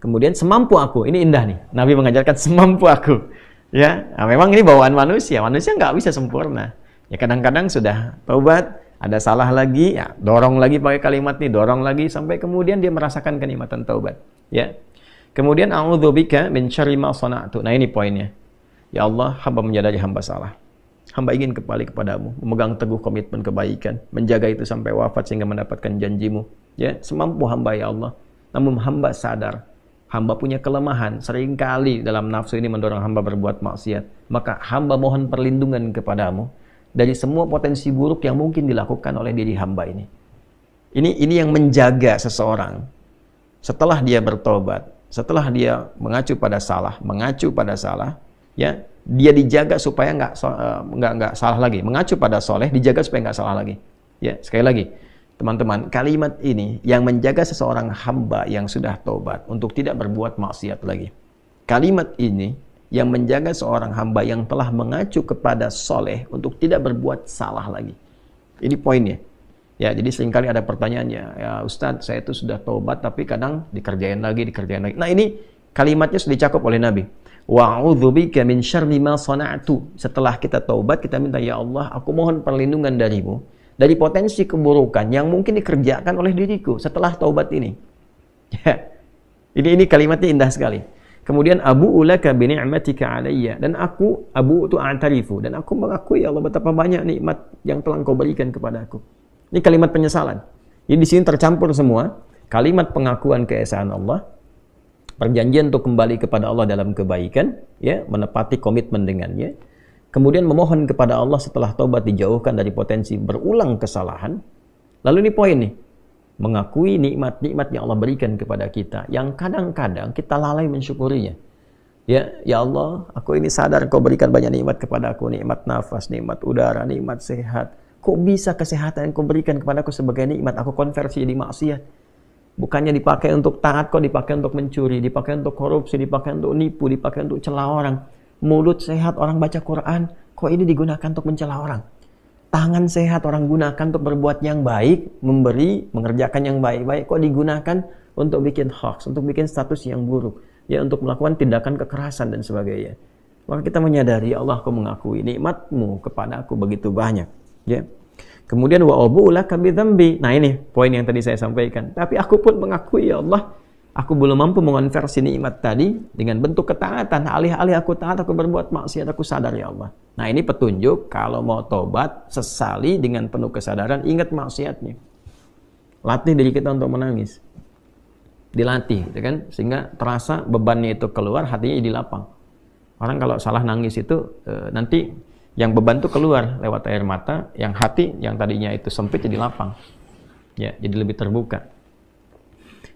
Kemudian semampu aku, ini indah nih, Nabi mengajarkan semampu aku. Ya, nah, memang ini bawaan manusia nggak bisa sempurna. Ya, kadang-kadang sudah taubat, ada salah lagi, ya dorong lagi pakai kalimat nih, dorong lagi sampai kemudian dia merasakan kenikmatan taubat. Ya, kemudian a'udzubika min syarri ma sana'tu. Nah, ini poinnya. Ya Allah, hamba menyadari hamba salah. Hamba ingin kembali kepadamu, memegang teguh komitmen kebaikan, menjaga itu sampai wafat sehingga mendapatkan janjimu. Ya, semampu hamba, ya Allah. Namun hamba sadar, hamba punya kelemahan, seringkali dalam nafsu ini mendorong hamba berbuat maksiat. Maka hamba mohon perlindungan kepadamu dari semua potensi buruk yang mungkin dilakukan oleh diri hamba ini. Ini yang menjaga seseorang setelah dia bertobat, setelah dia mengacu pada salah, ya, dia dijaga supaya nggak salah lagi, mengacu pada soleh, dijaga supaya nggak salah lagi. Ya, sekali lagi, teman-teman, kalimat ini yang menjaga seseorang hamba yang sudah tobat untuk tidak berbuat maksiat lagi. Kalimat ini yang menjaga seorang hamba yang telah mengacu kepada soleh untuk tidak berbuat salah lagi. Ini poinnya. Ya, jadi seringkali ada pertanyaannya, ya Ustadz, saya itu sudah tobat tapi kadang dikerjain lagi. Nah, ini kalimatnya sudah dicakup oleh Nabi. Wa'udzubika min syarri ma sana'tu. Setelah kita tobat, kita minta, ya Allah, aku mohon perlindungan darimu dari potensi keburukan yang mungkin dikerjakan oleh diriku setelah taubat ini. Ya. Ini kalimatnya indah sekali. Kemudian abu'u laka bi ni'matika 'alayya, dan aku abu'u a'tarifu, dan aku mengakui, ya Allah, betapa banyak nikmat yang telah Engkau berikan kepada aku. Ini kalimat penyesalan. Jadi di sini tercampur semua kalimat pengakuan keesaan Allah, perjanjian untuk kembali kepada Allah dalam kebaikan, ya, menepati komitmen dengannya. Kemudian memohon kepada Allah setelah taubat dijauhkan dari potensi berulang kesalahan. Lalu ini poin nih,
mengakui nikmat-nikmat yang Allah berikan kepada kita, yang kadang-kadang kita lalai mensyukurinya. Ya Allah, aku ini sadar Engkau berikan banyak nikmat kepada aku, nikmat nafas, nikmat udara, nikmat sehat. Kok bisa kesehatan yang Kau berikan kepada aku sebagai nikmat, aku konversi jadi maksiat? Bukannya dipakai untuk taat, kok dipakai untuk mencuri, dipakai untuk korupsi, dipakai untuk nipu, dipakai untuk celah orang. Mulut sehat orang baca Quran, kok ini digunakan untuk mencela orang? Tangan sehat orang gunakan untuk berbuat yang baik, memberi, mengerjakan yang baik-baik, kok digunakan untuk bikin hoax, untuk bikin status yang buruk, ya, untuk melakukan tindakan kekerasan dan sebagainya. Maka kita menyadari, Allah, aku mengakui nikmat-Mu kepada aku begitu banyak, ya. Kemudian wa abu'u laka bidzambi. Nah, ini poin yang tadi saya sampaikan. Tapi aku pun mengakui, ya Allah, aku belum mampu mengonversi nikmat tadi dengan bentuk ketaatan. Alih-alih aku taat, aku berbuat maksiat, aku sadar, ya Allah. Nah, ini petunjuk kalau mau tobat, sesali dengan penuh kesadaran, ingat maksiatnya. Latih diri kita untuk menangis. Dilatih, gitu kan? Sehingga terasa bebannya itu keluar, hatinya jadi lapang. Orang kalau salah nangis itu nanti yang beban itu keluar lewat air mata, yang hati yang tadinya itu sempit jadi lapang. Ya, jadi lebih terbuka.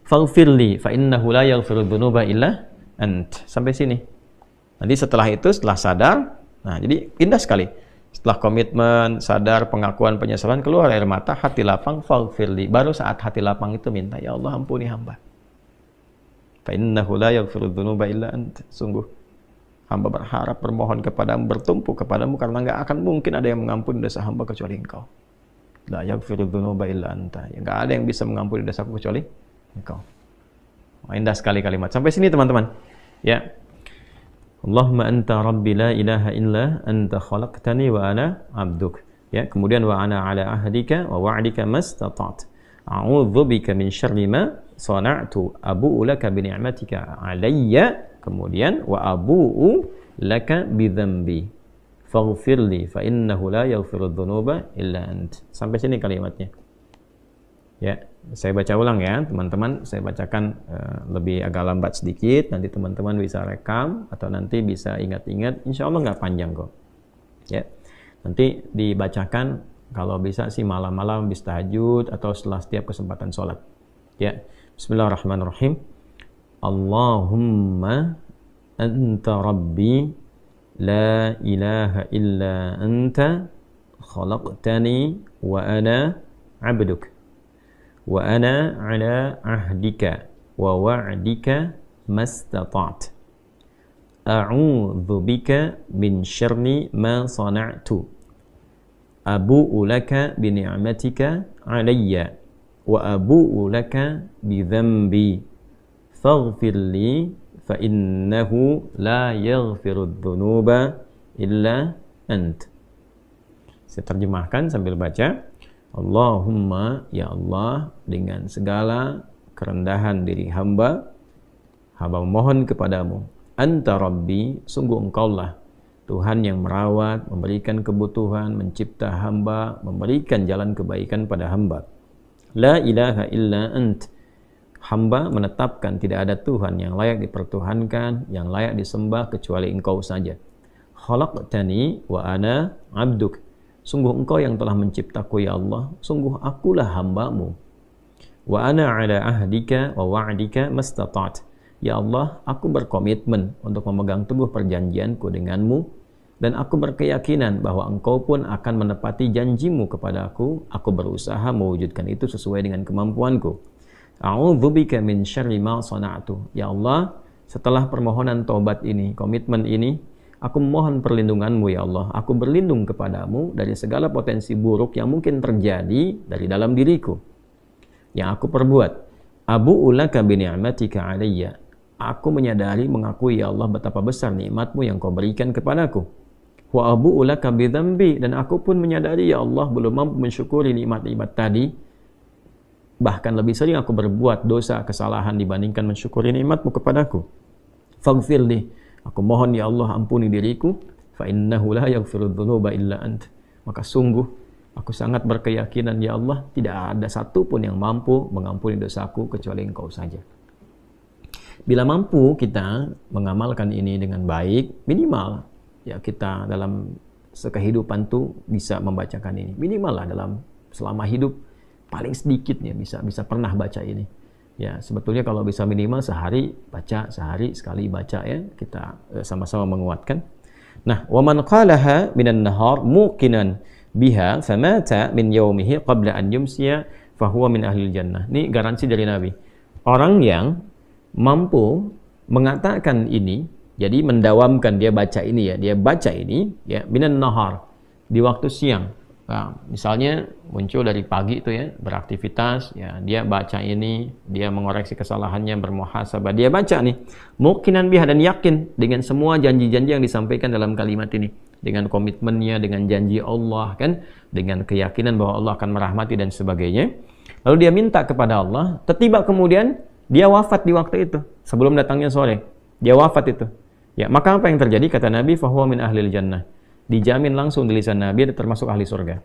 Faghfirli fa innahu la yaghfiru dzunuba illa ant. Sampai sini. Nanti setelah itu, setelah sadar, nah jadi indah sekali. Setelah komitmen, sadar, pengakuan, penyesalan, keluar air mata, hati lapang, faghfirli. Baru saat hati lapang itu minta, ya Allah ampuni hamba. Fa innahu la yaghfiru dzunuba illa ant. Sungguh hamba berharap, bermohon kepadamu, bertumpu kepadamu, karena enggak akan mungkin ada yang mengampuni dosa hamba kecuali Engkau. La yaghfiru dzunuba illa anta. Enggak ada yang bisa mengampuni dosaku kecuali Engkau. Indah sekali kalimat. Sampai sini teman-teman. Ya. Allahumma anta rabbi la ilaha illa anta khalaqtani wa ana 'abduk. Ya, kemudian wa ana 'ala ahdika wa wa'dika mastata'tu. A'udzu bika min syarri ma sana'tu. Abu'u laka bi ni'matika 'alayya. Kemudian wa abu'u laka bi dzambi. Faghfirli fa innahu la yaghfiru dzunuba illa ant. Sampai sini kalimatnya. Ya, saya baca ulang ya, teman-teman. Saya bacakan lebih agak lambat sedikit. Nanti teman-teman bisa rekam atau nanti bisa ingat-ingat. Insya Allah nggak panjang kok. Ya, nanti dibacakan kalau bisa sih malam-malam habis tahajud atau setelah setiap kesempatan sholat. Ya, Bismillahirrahmanirrahim. Allahumma anta rabbi la ilaha illa anta khalaqtani wa ana 'abduk wa ana 'ala ahdika wa wa'dika mastata'tu a'udzu bika min syarri ma sana'tu abu'u laka bi ni'matika 'alayya wa abu'u laka bi dzambi faghfirli fa innahu la yaghfiru dzunuba illa ant. Saya terjemahkan sambil baca. Allahumma, ya Allah, dengan segala kerendahan diri hamba memohon kepadamu. Anta Rabbi, sungguh Engkaulah Tuhan yang merawat, memberikan kebutuhan, mencipta hamba, memberikan jalan kebaikan pada hamba. La ilaha illa ant. Hamba menetapkan tidak ada Tuhan yang layak dipertuhankan, yang layak disembah kecuali Engkau saja. Khalaqtani wa ana 'abduk. Sungguh Engkau yang telah menciptaku, ya Allah. Sungguh akulah hamba-Mu. Wa ana 'ala ahdika wa wa'dika mastata'tu. Ya Allah, aku berkomitmen untuk memegang teguh perjanjianku denganmu, dan aku berkeyakinan bahwa Engkau pun akan menepati janjimu kepada aku. Aku berusaha mewujudkan itu sesuai dengan kemampuanku. A'udzu bika min syarri ma sana'tu. Ya Allah, setelah permohonan taubat ini, komitmen ini, aku mohon perlindunganmu, ya Allah. Aku berlindung kepadamu dari segala potensi buruk yang mungkin terjadi dari dalam diriku, yang aku perbuat. Abu'u laka bi ni'matika 'alayya. Aku menyadari, mengakui, ya Allah, betapa besar nikmat-Mu yang Kau berikan kepadaku. Wa abu'u laka bi dzambi. Dan aku pun menyadari, ya Allah, belum mampu mensyukuri nikmat-nikmat tadi. Bahkan lebih sering aku berbuat dosa, kesalahan dibandingkan mensyukuri nikmat-Mu kepadaku. Faghfirli. Aku mohon, ya Allah, ampuni diriku. Fa innahu la yaghfiru dzunuba illa ant. Maka sungguh aku sangat berkeyakinan, ya Allah, tidak ada satupun yang mampu mengampuni dosaku kecuali Engkau saja. Bila mampu kita mengamalkan ini dengan baik, minimal ya kita dalam sekehidupan tuh bisa membacakan ini. Minimal lah dalam selama hidup paling sedikitnya bisa pernah baca ini. Ya, sebetulnya kalau bisa minimal sehari sekali baca ya, kita sama-sama menguatkan. Nah, wa man qalaha minan nahar muqinan biha famata min yaumihi qabla an yumsiya fahuwa min ahlil jannah. Ini garansi dari Nabi. Orang yang mampu mengatakan ini, jadi mendawamkan dia baca ini ya minan nahar, di waktu siang. Nah, misalnya muncul dari pagi itu ya, beraktivitas ya, dia baca ini, dia mengoreksi kesalahannya, bermuhasabah, dia baca nih muqinan biha, dan yakin dengan semua janji-janji yang disampaikan dalam kalimat ini, dengan komitmennya, dengan janji Allah kan, dengan keyakinan bahwa Allah akan merahmati dan sebagainya. Lalu dia minta kepada Allah, tiba kemudian dia wafat di waktu itu, sebelum datangnya sore dia wafat itu. Ya, maka apa yang terjadi? Kata Nabi, fahuwa min ahlil jannah. Dijamin langsung di lisan Nabi termasuk ahli surga.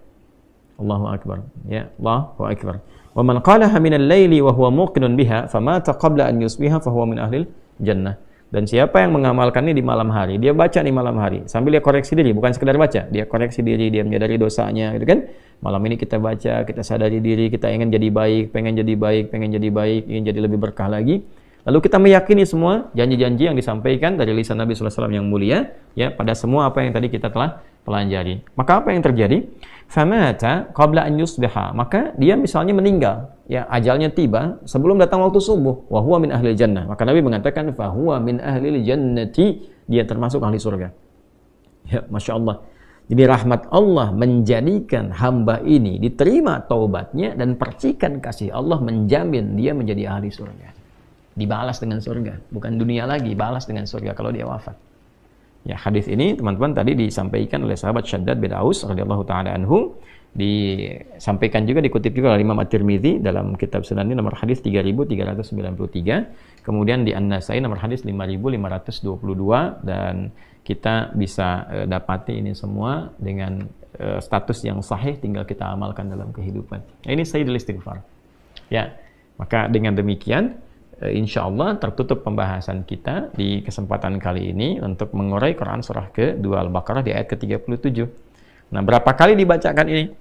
Allahu akbar. Ya, Allahu akbar. Wa man qalaha min al-laili wa huwa muqinun biha famata qabla an yusbiha fahuwa min ahlil jannah. Dan siapa yang mengamalkan ini di malam hari, dia baca di malam hari sambil dia koreksi diri, bukan sekedar baca, dia koreksi diri, dia menyadari dosanya gitu kan. Malam ini kita baca, kita sadari diri, kita ingin jadi baik, pengen jadi baik, ingin jadi lebih berkah lagi. Lalu kita meyakini semua janji-janji yang disampaikan dari lisan Nabi SAW yang mulia, ya, pada semua apa yang tadi kita telah pelajari. Maka apa yang terjadi? Famata qabla an yusbiha. Maka dia misalnya meninggal, ya, ajalnya tiba sebelum datang waktu subuh. Wa huwa min ahlil jannah. Maka Nabi mengatakan fa huwa min ahlil jannati, dia termasuk ahli surga. Ya, Masya Allah. Jadi rahmat Allah menjadikan hamba ini diterima taubatnya, dan percikan kasih Allah menjamin dia menjadi ahli surga. Dibalas dengan surga, bukan dunia lagi, balas dengan surga kalau dia wafat. Ya, hadis ini teman-teman tadi disampaikan oleh sahabat Syaddad bin Aus radhiyallahu taala anhu, disampaikan juga, dikutip juga oleh Imam At-Tirmidzi dalam kitab Sunan nomor hadis 3393, kemudian di An-Nasai nomor hadis 5522, dan kita bisa dapati ini semua dengan status yang sahih, tinggal kita amalkan dalam kehidupan. Nah, ini Sayyidul Istighfar. Ya, maka dengan demikian insya Allah tertutup pembahasan kita di kesempatan kali ini untuk mengurai Quran surah ke-2 Al-Baqarah di ayat ke-37. Nah, berapa kali dibacakan ini?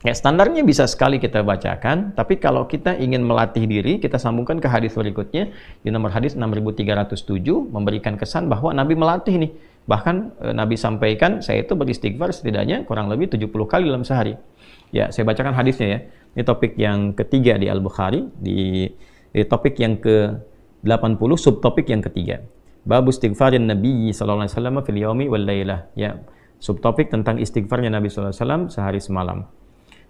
Ya, standarnya bisa sekali kita bacakan, tapi kalau kita ingin melatih diri, kita sambungkan ke hadis berikutnya di nomor hadis 6307, memberikan kesan bahwa Nabi melatih nih. Bahkan Nabi sampaikan, saya itu beristighfar setidaknya kurang lebih 70 kali dalam sehari. Ya, saya bacakan hadisnya ya. Ini topik yang ketiga di Al-Bukhari, di topik yang ke-80, subtopik yang ketiga. Babu istighfarin Nabi sallallahu alaihi wasallam fil yaumi wal lailah. Ya, subtopik tentang istighfarnya Nabi sallallahu alaihi wasallam sehari semalam.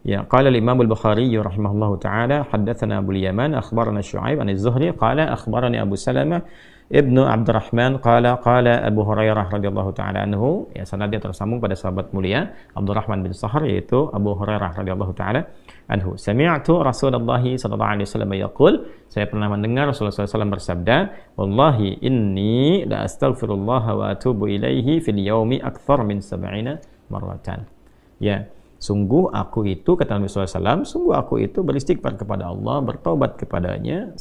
Ya, qala al-Imam al-Bukhari rahimahullahu taala, haddatsana Abu Yaman akhbarana Syu'aib an az-Zuhri qala akhbarani Abu Salamah Ibnu Abdurrahman qala Abu Hurairah radhiyallahu taala anhu. Ya, sanadnya tersambung pada sahabat mulia Abdurrahman bin Sahar, yaitu Abu Hurairah radhiyallahu taala anhu. Sami'tu Rasulullah sallallahu alaihi wasallam yaqul, saya pernah mendengar Rasulullah SAW bersabda, wallahi inni la astaghfirullah wa atubu ilaihi fil yaumi akthar min 70 marratan. Ya, sungguh aku itu, kata Nabi SAW, sungguh aku itu beristighfar kepada Allah, bertobat kepadanya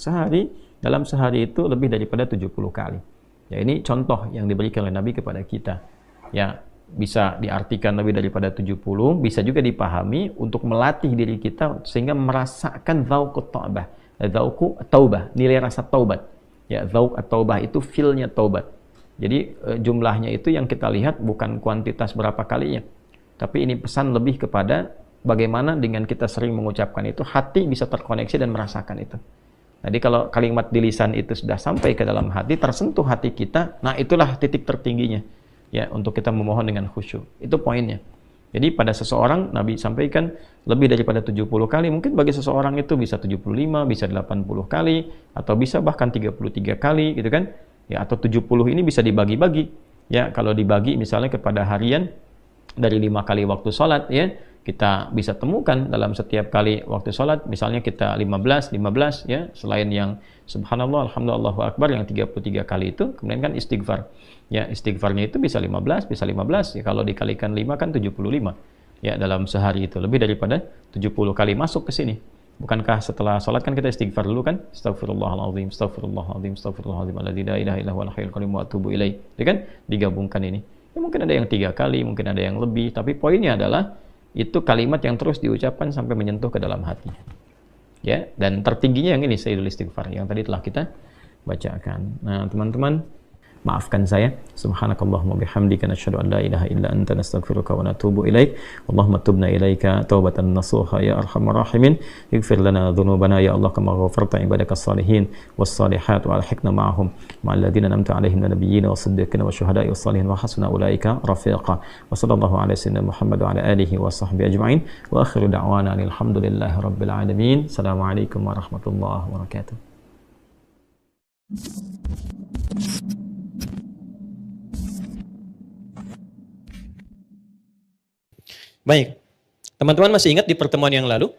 dalam sehari itu lebih daripada 70 kali. Ya, ini contoh yang diberikan oleh Nabi kepada kita. Ya, bisa diartikan lebih daripada 70, bisa juga dipahami untuk melatih diri kita sehingga merasakan dzauqut taubah. Dzauqu taubah, nilai rasa taubat. Ya, dzauq at-taubah itu feel-nya taubat. Jadi jumlahnya itu yang kita lihat bukan kuantitas berapa kalinya. Tapi ini pesan lebih kepada bagaimana dengan kita sering mengucapkan itu, hati bisa terkoneksi dan merasakan itu. Jadi kalau kalimat di lisan itu sudah sampai ke dalam hati, tersentuh hati kita, nah itulah titik tertingginya. Ya, untuk kita memohon dengan khusyuk. Itu poinnya. Jadi pada seseorang, Nabi sampaikan lebih daripada 70 kali, mungkin bagi seseorang itu bisa 75, bisa 80 kali, atau bisa bahkan 33 kali, gitu kan. Ya, atau 70 ini bisa dibagi-bagi. Ya, kalau dibagi misalnya kepada harian, dari 5 kali waktu sholat, ya, kita bisa temukan dalam setiap kali waktu sholat, misalnya kita 15, ya, selain yang subhanallah, alhamdulillah, Allahu akbar, yang 33 kali itu, kemudian kan istighfar. Ya, istighfarnya itu bisa 15, ya, kalau dikalikan 5 kan 75. Ya, dalam sehari itu lebih daripada 70 kali masuk ke sini. Bukankah setelah sholat kan kita istighfar dulu kan? Astagfirullahaladzim, astagfirullahaladzim, astagfirullahaladzim, alladzi la ilaha illa huwal hayyul qayyum wa atubu ilaih. Ya kan? Digabungkan ini. Ya, mungkin ada yang 3 kali, mungkin ada yang lebih, tapi poinnya adalah itu kalimat yang terus diucapkan sampai menyentuh ke dalam hati. Ya, dan tertingginya yang ini Sayyidul Istighfar yang tadi telah kita bacakan. Nah, teman-teman, maafkan saya. Subhanakallahumma bihamdika nasyhadu an la ilaha illa anta nastaghfiruka wa natubu ilaik. Allahumma tubna ilaika taubatan nasuha ya arhamar rahimin. Ighfir lana dhunubana ya Allah kama ghafarta ibadakas salihin was salihat wa alhiqna ma'ahum ma'al ladzina an'amta 'alaihim minannabiyyin was-siddiqin wasyuhada'i was-salihin wa hasuna ulaika rafiqa. Wa sallallahu ala sayyidina Muhammad wa ala alihi wa sahbihi ajma'in. Wa akhiru da'wana alhamdulillahi rabbil alamin. Assalamualaikum warahmatullahi wabarakatuh.
Baik, teman-teman masih ingat di pertemuan yang lalu,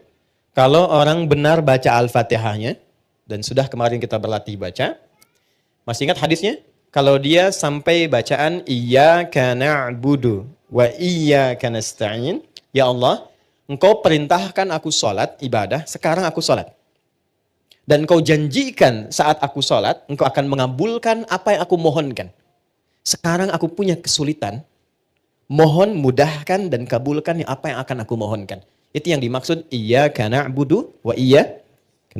kalau orang benar baca Al-Fatihahnya, dan sudah kemarin kita berlatih baca, masih ingat hadisnya? Kalau dia sampai bacaan Iyyaka na'budu wa iyyaka nasta'in, ya Allah, Engkau perintahkan aku sholat, ibadah, sekarang aku sholat. Dan Engkau janjikan saat aku sholat, Engkau akan mengabulkan apa yang aku mohonkan. Sekarang aku punya kesulitan, mohon mudahkan dan kabulkan apa yang akan aku mohonkan. Itu yang dimaksud Iyyaka na'budu wa iyyaka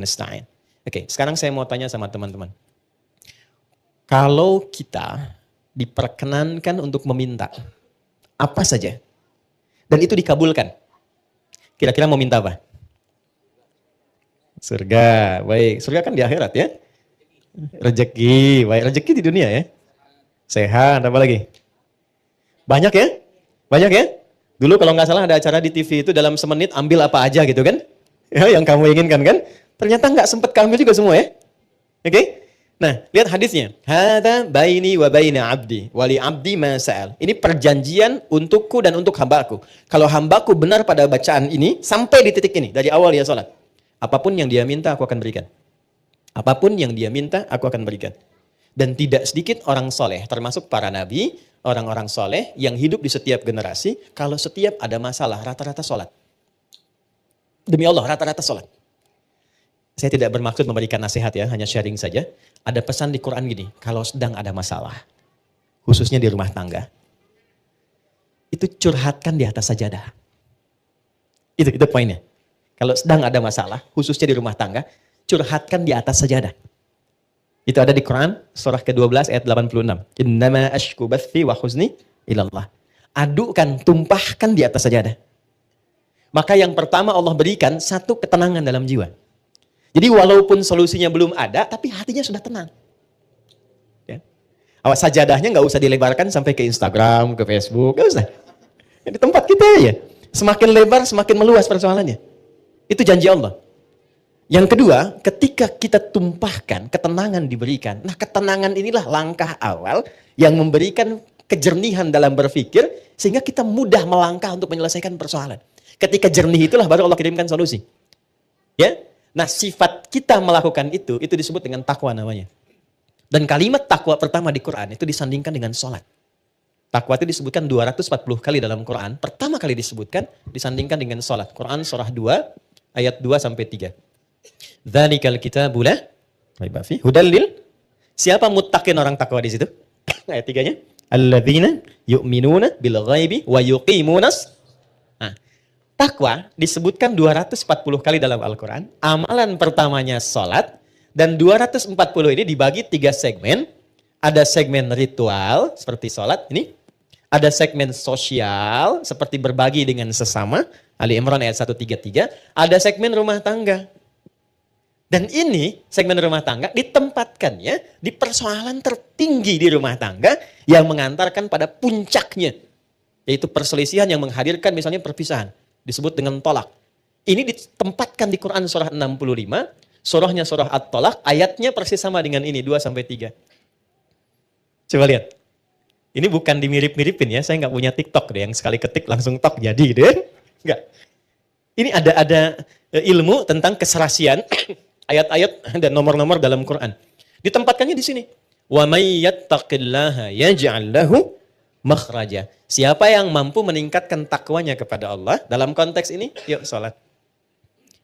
nasta'in. Oke, sekarang saya mau tanya sama teman-teman. Kalau kita diperkenankan untuk meminta apa saja dan itu dikabulkan, kira-kira mau minta apa? Surga. Baik, surga kan di akhirat ya. Rezeki, baik, rezeki di dunia ya. Sehat, apa lagi? Banyak ya? Banyak ya? Dulu kalau nggak salah ada acara di TV itu dalam semenit ambil apa aja gitu kan? Ya, yang kamu inginkan kan? Ternyata nggak sempat kamu juga semua ya? Oke? Nah, lihat hadisnya. Hada baini wa baina abdi, wali abdi ma sa'al. Ini perjanjian untukku dan untuk hambaku. Kalau hambaku benar pada bacaan ini, sampai di titik ini, dari awal dia sholat. Apapun yang dia minta, aku akan berikan. Apapun yang dia minta, aku akan berikan. Dan tidak sedikit orang soleh, termasuk para nabi, orang-orang soleh yang hidup di setiap generasi, kalau setiap ada masalah, rata-rata sholat. Demi Allah, rata-rata sholat. Saya tidak bermaksud memberikan nasihat ya, hanya sharing saja. Ada pesan di Quran gini, kalau sedang ada masalah, khususnya di rumah tangga, itu curhatkan di atas sajadah. Itu poinnya. Kalau sedang ada masalah, khususnya di rumah tangga, curhatkan di atas sajadah. Itu ada di Quran, surah ke-12 ayat 86. Innama ashku bathi wa huzni ilallah. Adukan, tumpahkan di atas sajadah. Maka yang pertama Allah berikan satu ketenangan dalam jiwa. Jadi walaupun solusinya belum ada, tapi hatinya sudah tenang. Ya. Awas sajadahnya nggak usah dilebarkan sampai ke Instagram, ke Facebook, nggak usah. Di tempat kita ya. Semakin lebar, semakin meluas persoalannya. Itu janji Allah. Yang kedua, ketika kita tumpahkan, ketenangan diberikan. Nah, ketenangan inilah langkah awal yang memberikan kejernihan dalam berpikir, sehingga kita mudah melangkah untuk menyelesaikan persoalan. Ketika jernih itulah baru Allah kirimkan solusi. Ya, nah sifat kita melakukan itu disebut dengan takwa namanya. Dan kalimat takwa pertama di Quran itu disandingkan dengan sholat. Takwa itu disebutkan 240 kali dalam Quran. Pertama kali disebutkan, disandingkan dengan sholat. Quran surah 2, ayat 2-3. Dzalikal kitabu la raiba fihi hudal lil. Siapa muttaqin orang takwa di situ? Ayat 3-nya. Alladzina yu'minuna bil ghaibi wa yuqimunas. Nah, takwa disebutkan 240 kali dalam Al-Qur'an. Amalan pertamanya salat dan 240 ini dibagi 3 segmen. Ada segmen ritual seperti salat ini. Ada segmen sosial seperti berbagi dengan sesama. Ali Imran ayat 133. Ada segmen rumah tangga. Dan ini segmen rumah tangga ditempatkannya di persoalan tertinggi di rumah tangga yang mengantarkan pada puncaknya. Yaitu perselisihan yang menghadirkan misalnya perpisahan. Disebut dengan tolak. Ini ditempatkan di Quran surah 65. Surahnya surah At-Tolak. Ayatnya persis sama dengan ini 2-3. Coba lihat. Ini bukan dimirip-miripin ya. Saya nggak punya TikTok deh yang sekali ketik langsung tok jadi gitu ya. Enggak. Ini ada ilmu tentang keserasian ayat-ayat dan nomor-nomor dalam Quran. Ditempatkannya di sini. Wa may yattaqillaha yaj'al lahu makhraja. Siapa yang mampu meningkatkan takwanya kepada Allah dalam konteks ini, yuk salat.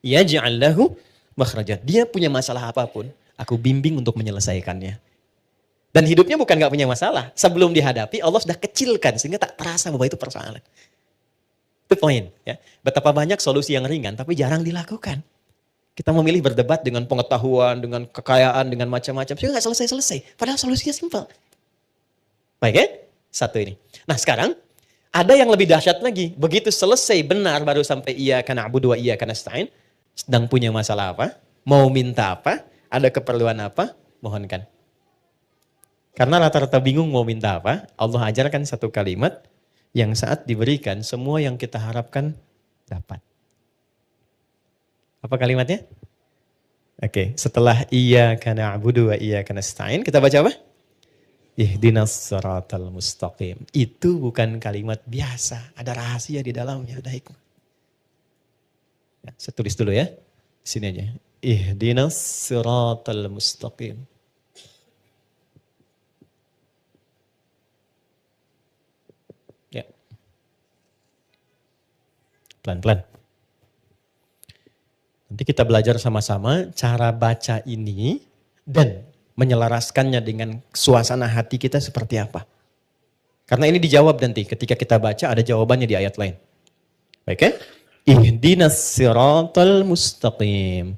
Yaj'al lahu makhraja. Dia punya masalah apapun, aku bimbing untuk menyelesaikannya. Dan hidupnya bukan enggak punya masalah. Sebelum dihadapi Allah sudah kecilkan sehingga tak terasa bahwa itu persoalan. Itu poin ya. Betapa banyak solusi yang ringan tapi jarang dilakukan. Kita memilih berdebat dengan pengetahuan, dengan kekayaan, dengan macam-macam. Sehingga nggak selesai-selesai. Padahal solusinya simpel. Baik ya? Satu ini. Nah sekarang, ada yang lebih dahsyat lagi. Begitu selesai benar baru sampai iyyaka na'budu wa iyyaka nasta'in. Sedang punya masalah apa? Mau minta apa? Ada keperluan apa? Mohonkan. Karena rata-rata bingung mau minta apa, Allah ajarkan satu kalimat yang saat diberikan semua yang kita harapkan dapat. Apa kalimatnya? Oke, setelah iyyaka na'budu wa iyyaka nasta'in, kita baca apa? Ihdinas siratal mustaqim. Itu bukan kalimat biasa, ada rahasia di dalamnya, ada hikmah. Ya, saya tulis dulu ya. Sini aja. Ihdinas siratal mustaqim. Ya. Pelan-pelan. Nanti kita belajar sama-sama cara baca ini dan menyelaraskannya dengan suasana hati kita seperti apa. Karena ini dijawab nanti ketika kita baca ada jawabannya di ayat lain. Baik ya? Ihdinas siratal mustaqim.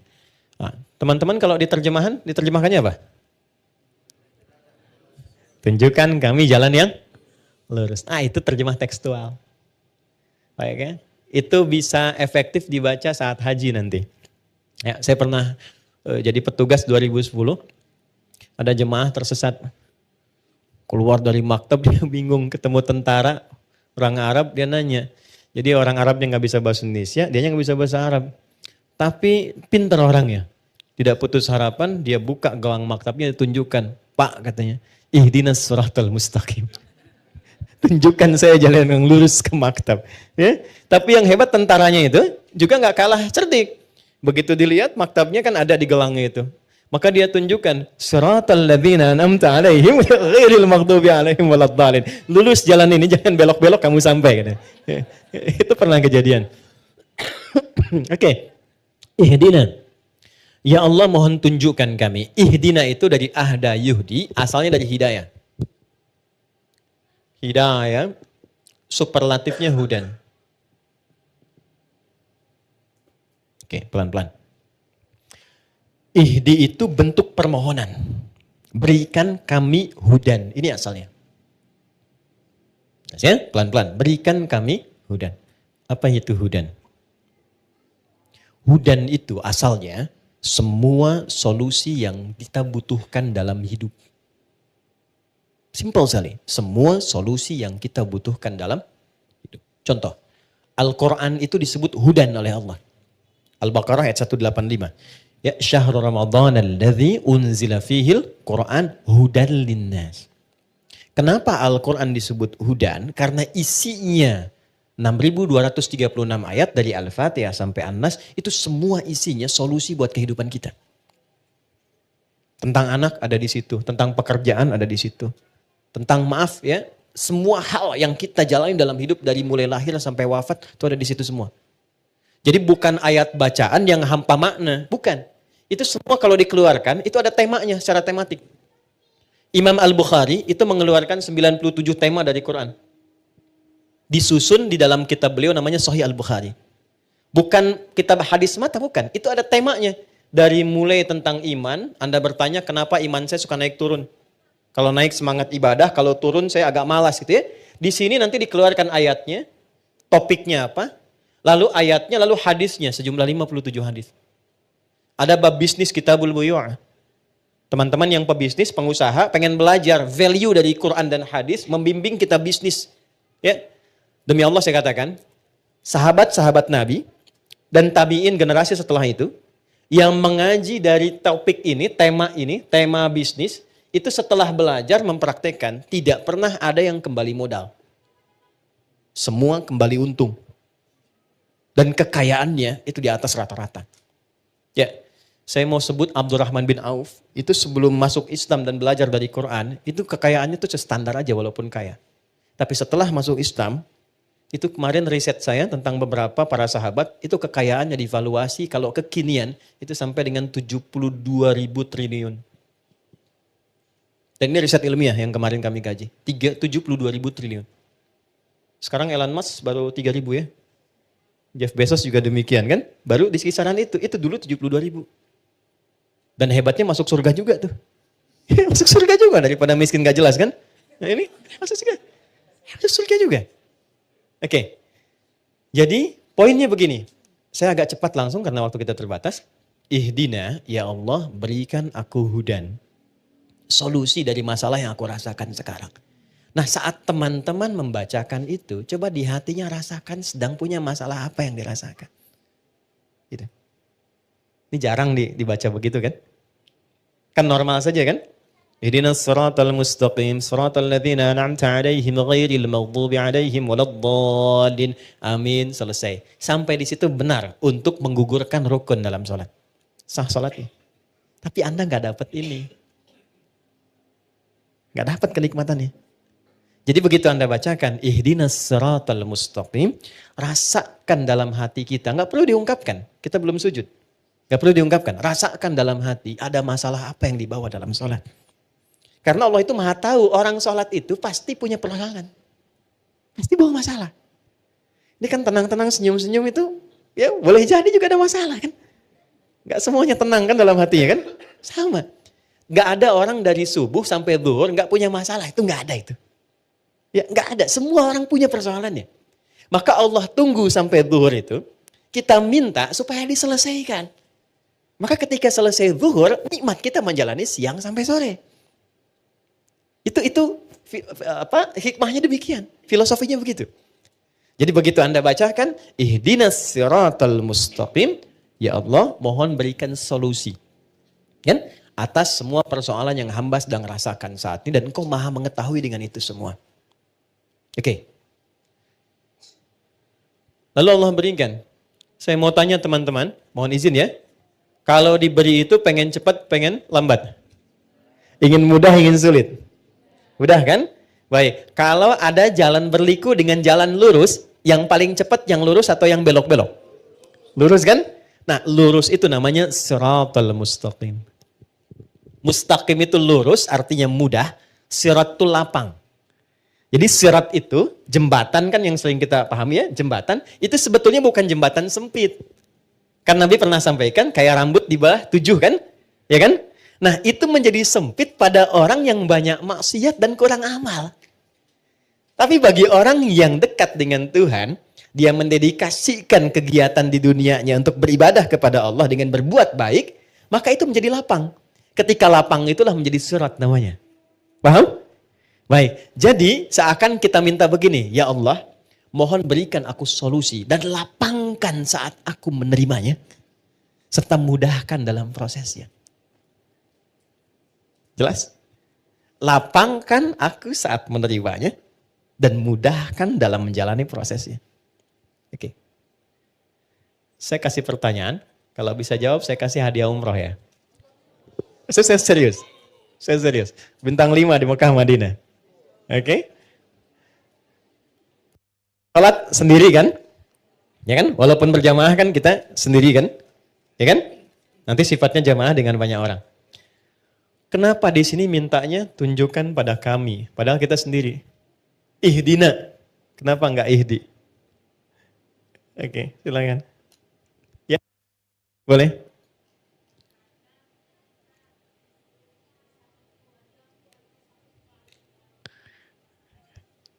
Nah, teman-teman kalau diterjemahkannya apa? Tunjukkan kami jalan yang lurus. Ah, itu terjemah tekstual. Baik ya? Itu bisa efektif dibaca saat haji nanti. Ya, saya pernah jadi petugas 2010. Ada jemaah tersesat. Keluar dari maktab dia bingung ketemu tentara orang Arab, dia nanya. Jadi orang Arab yang nggak bisa bahasa Indonesia, dia nggak bisa bahasa Arab. Tapi pintar orangnya. Tidak putus harapan, dia buka gawang maktabnya, tunjukkan. Pak katanya, ihdinas siratal mustaqim. Tunjukkan saya jalan yang lurus ke maktab. Ya? Tapi yang hebat tentaranya itu juga nggak kalah cerdik. Begitu dilihat maktabnya kan ada di gelangnya itu. Maka dia tunjukkan siratal ladzina an'amta 'alaihim ghairil maghdubi 'alaihim waladdallin. Lulus jalan ini, jangan belok-belok kamu sampai gitu. Itu pernah kejadian. Oke. Ihdina. Ya Allah mohon tunjukkan kami. Ihdina itu dari ahda yuhdi, asalnya dari hidayah. Hidayah superlatifnya hudan. Oke, pelan-pelan. Ihdi itu bentuk permohonan. Berikan kami hudan. Ini asalnya. Ya, pelan-pelan. Berikan kami hudan. Apa itu hudan? Hudan itu asalnya semua solusi yang kita butuhkan dalam hidup. Simpel sekali. Semua solusi yang kita butuhkan dalam hidup. Contoh. Al-Quran itu disebut hudan oleh Allah. Al-Baqarah ayat 185. Ya syahrul Ramadan alladzi unzila fihil Quran hudan linnas. Kenapa Al-Quran disebut hudan? Karena isinya 6.236 ayat dari Al-Fatihah sampai An-Nas itu semua isinya solusi buat kehidupan kita. Tentang anak ada di situ, tentang pekerjaan ada di situ. Tentang maaf ya, semua hal yang kita jalani dalam hidup dari mulai lahir sampai wafat itu ada di situ semua. Jadi bukan ayat bacaan yang hampa makna, bukan. Itu semua kalau dikeluarkan, itu ada temanya secara tematik. Imam Al-Bukhari itu mengeluarkan 97 tema dari Quran. Disusun di dalam kitab beliau namanya Sahih Al-Bukhari. Bukan kitab hadis mata, bukan. Itu ada temanya. Dari mulai tentang iman, Anda bertanya kenapa iman saya suka naik turun. Kalau naik semangat ibadah, kalau turun saya agak malas gitu ya. Di sini nanti dikeluarkan ayatnya, topiknya apa, lalu ayatnya, lalu hadisnya, sejumlah 57 hadis. Ada bab bisnis kitabul buyu'. Teman-teman yang pebisnis, pengusaha, pengen belajar value dari Quran dan hadis, membimbing kita bisnis. Ya, demi Allah saya katakan, sahabat-sahabat Nabi dan tabi'in generasi setelah itu, yang mengaji dari topik ini, tema bisnis, itu setelah belajar mempraktekkan, tidak pernah ada yang kembali modal. Semua kembali untung. Dan kekayaannya itu di atas rata-rata. Ya, saya mau sebut Abdurrahman bin Auf, itu sebelum masuk Islam dan belajar dari Quran, itu kekayaannya itu standar aja walaupun kaya. Tapi setelah masuk Islam, itu kemarin riset saya tentang beberapa para sahabat, itu kekayaannya divaluasi kalau kekinian, itu sampai dengan 72.000 triliun. Dan ini riset ilmiah yang kemarin kami kaji, 72.000 triliun. Sekarang Elon Musk baru 3.000 ya. Jeff Bezos juga demikian kan. Baru di kisaran itu dulu 72.000. Dan hebatnya masuk surga juga tuh. Masuk surga juga daripada miskin gak jelas kan. Nah ini masuk surga juga. Oke. Jadi poinnya begini. Saya agak cepat langsung karena waktu kita terbatas. Ihdina, ya Allah berikan aku hudan. Solusi dari masalah yang aku rasakan sekarang. Nah saat teman-teman membacakan itu, coba di hatinya rasakan sedang punya masalah apa yang dirasakan. Gitu. Ini jarang dibaca begitu kan. Kan normal saja kan. Ihdinas siratal mustaqim, siratal ladzina an'amta 'alaihim ghairil maghdubi 'alaihim waladdallin. Amin, selesai. Sampai di situ benar untuk menggugurkan rukun dalam sholat. Sah sholatnya. Tapi Anda nggak dapat ini. Nggak dapat kenikmatannya. Jadi begitu Anda bacakan, ihdinas siratal mustaqim, rasakan dalam hati kita. Nggak perlu diungkapkan, kita belum sujud. Nggak perlu diungkapkan, rasakan dalam hati ada masalah apa yang dibawa dalam sholat. Karena Allah itu maha tahu orang sholat itu pasti punya persoalan. Pasti bawa masalah. Ini kan tenang-tenang senyum-senyum itu, ya boleh jadi juga ada masalah kan. Nggak semuanya tenang kan dalam hatinya kan. Sama. Nggak ada orang dari subuh sampai zuhur nggak punya masalah, itu nggak ada itu. Ya nggak ada, semua orang punya persoalannya. Maka Allah tunggu sampai zuhur itu, kita minta supaya diselesaikan. Maka ketika selesai zuhur, nikmat kita menjalani siang sampai sore. Itu hikmahnya demikian, filosofinya begitu. Jadi begitu Anda bacakan, ihdinas siratal mustaqim, ya Allah mohon berikan solusi. Kan? Atas semua persoalan yang hamba sedang rasakan saat ini dan Engkau maha mengetahui dengan itu semua. Oke. Lalu Allah berikan. Saya mau tanya teman-teman, mohon izin ya. Kalau diberi itu pengen cepat, pengen lambat? Ingin mudah, ingin sulit? Mudah kan? Baik. Kalau ada jalan berliku dengan jalan lurus, yang paling cepat yang lurus atau yang belok-belok? Lurus kan? Nah, lurus itu namanya siratal mustaqim. Mustaqim itu lurus, artinya mudah. Sirat itu lapang. Jadi sirat itu, jembatan kan yang sering kita pahami ya, jembatan, itu sebetulnya bukan jembatan sempit. Kan Nabi pernah sampaikan, kayak rambut di bawah 7 kan? Ya kan? Nah itu menjadi sempit pada orang yang banyak maksiat dan kurang amal. Tapi bagi orang yang dekat dengan Tuhan, dia mendedikasikan kegiatan di dunianya untuk beribadah kepada Allah dengan berbuat baik, maka itu menjadi lapang. Ketika lapang itulah menjadi sirat namanya. Paham? Baik, jadi seakan kita minta begini, ya Allah, mohon berikan aku solusi dan lapangkan saat aku menerimanya, serta mudahkan dalam prosesnya. Jelas? Lapangkan aku saat menerimanya dan mudahkan dalam menjalani prosesnya. Oke. Saya kasih pertanyaan, kalau bisa jawab saya kasih hadiah umroh ya. Saya serius. Saya serius. Bintang 5 di Mekah Madinah. Oke. Salat sendiri kan? Ya kan? Walaupun berjamaah kan kita sendiri kan? Ya kan? Nanti sifatnya jamaah dengan banyak orang. Kenapa di sini mintanya tunjukkan pada kami, padahal kita sendiri? Ihdina. Kenapa enggak ihdi? Oke, silakan. Ya. Boleh?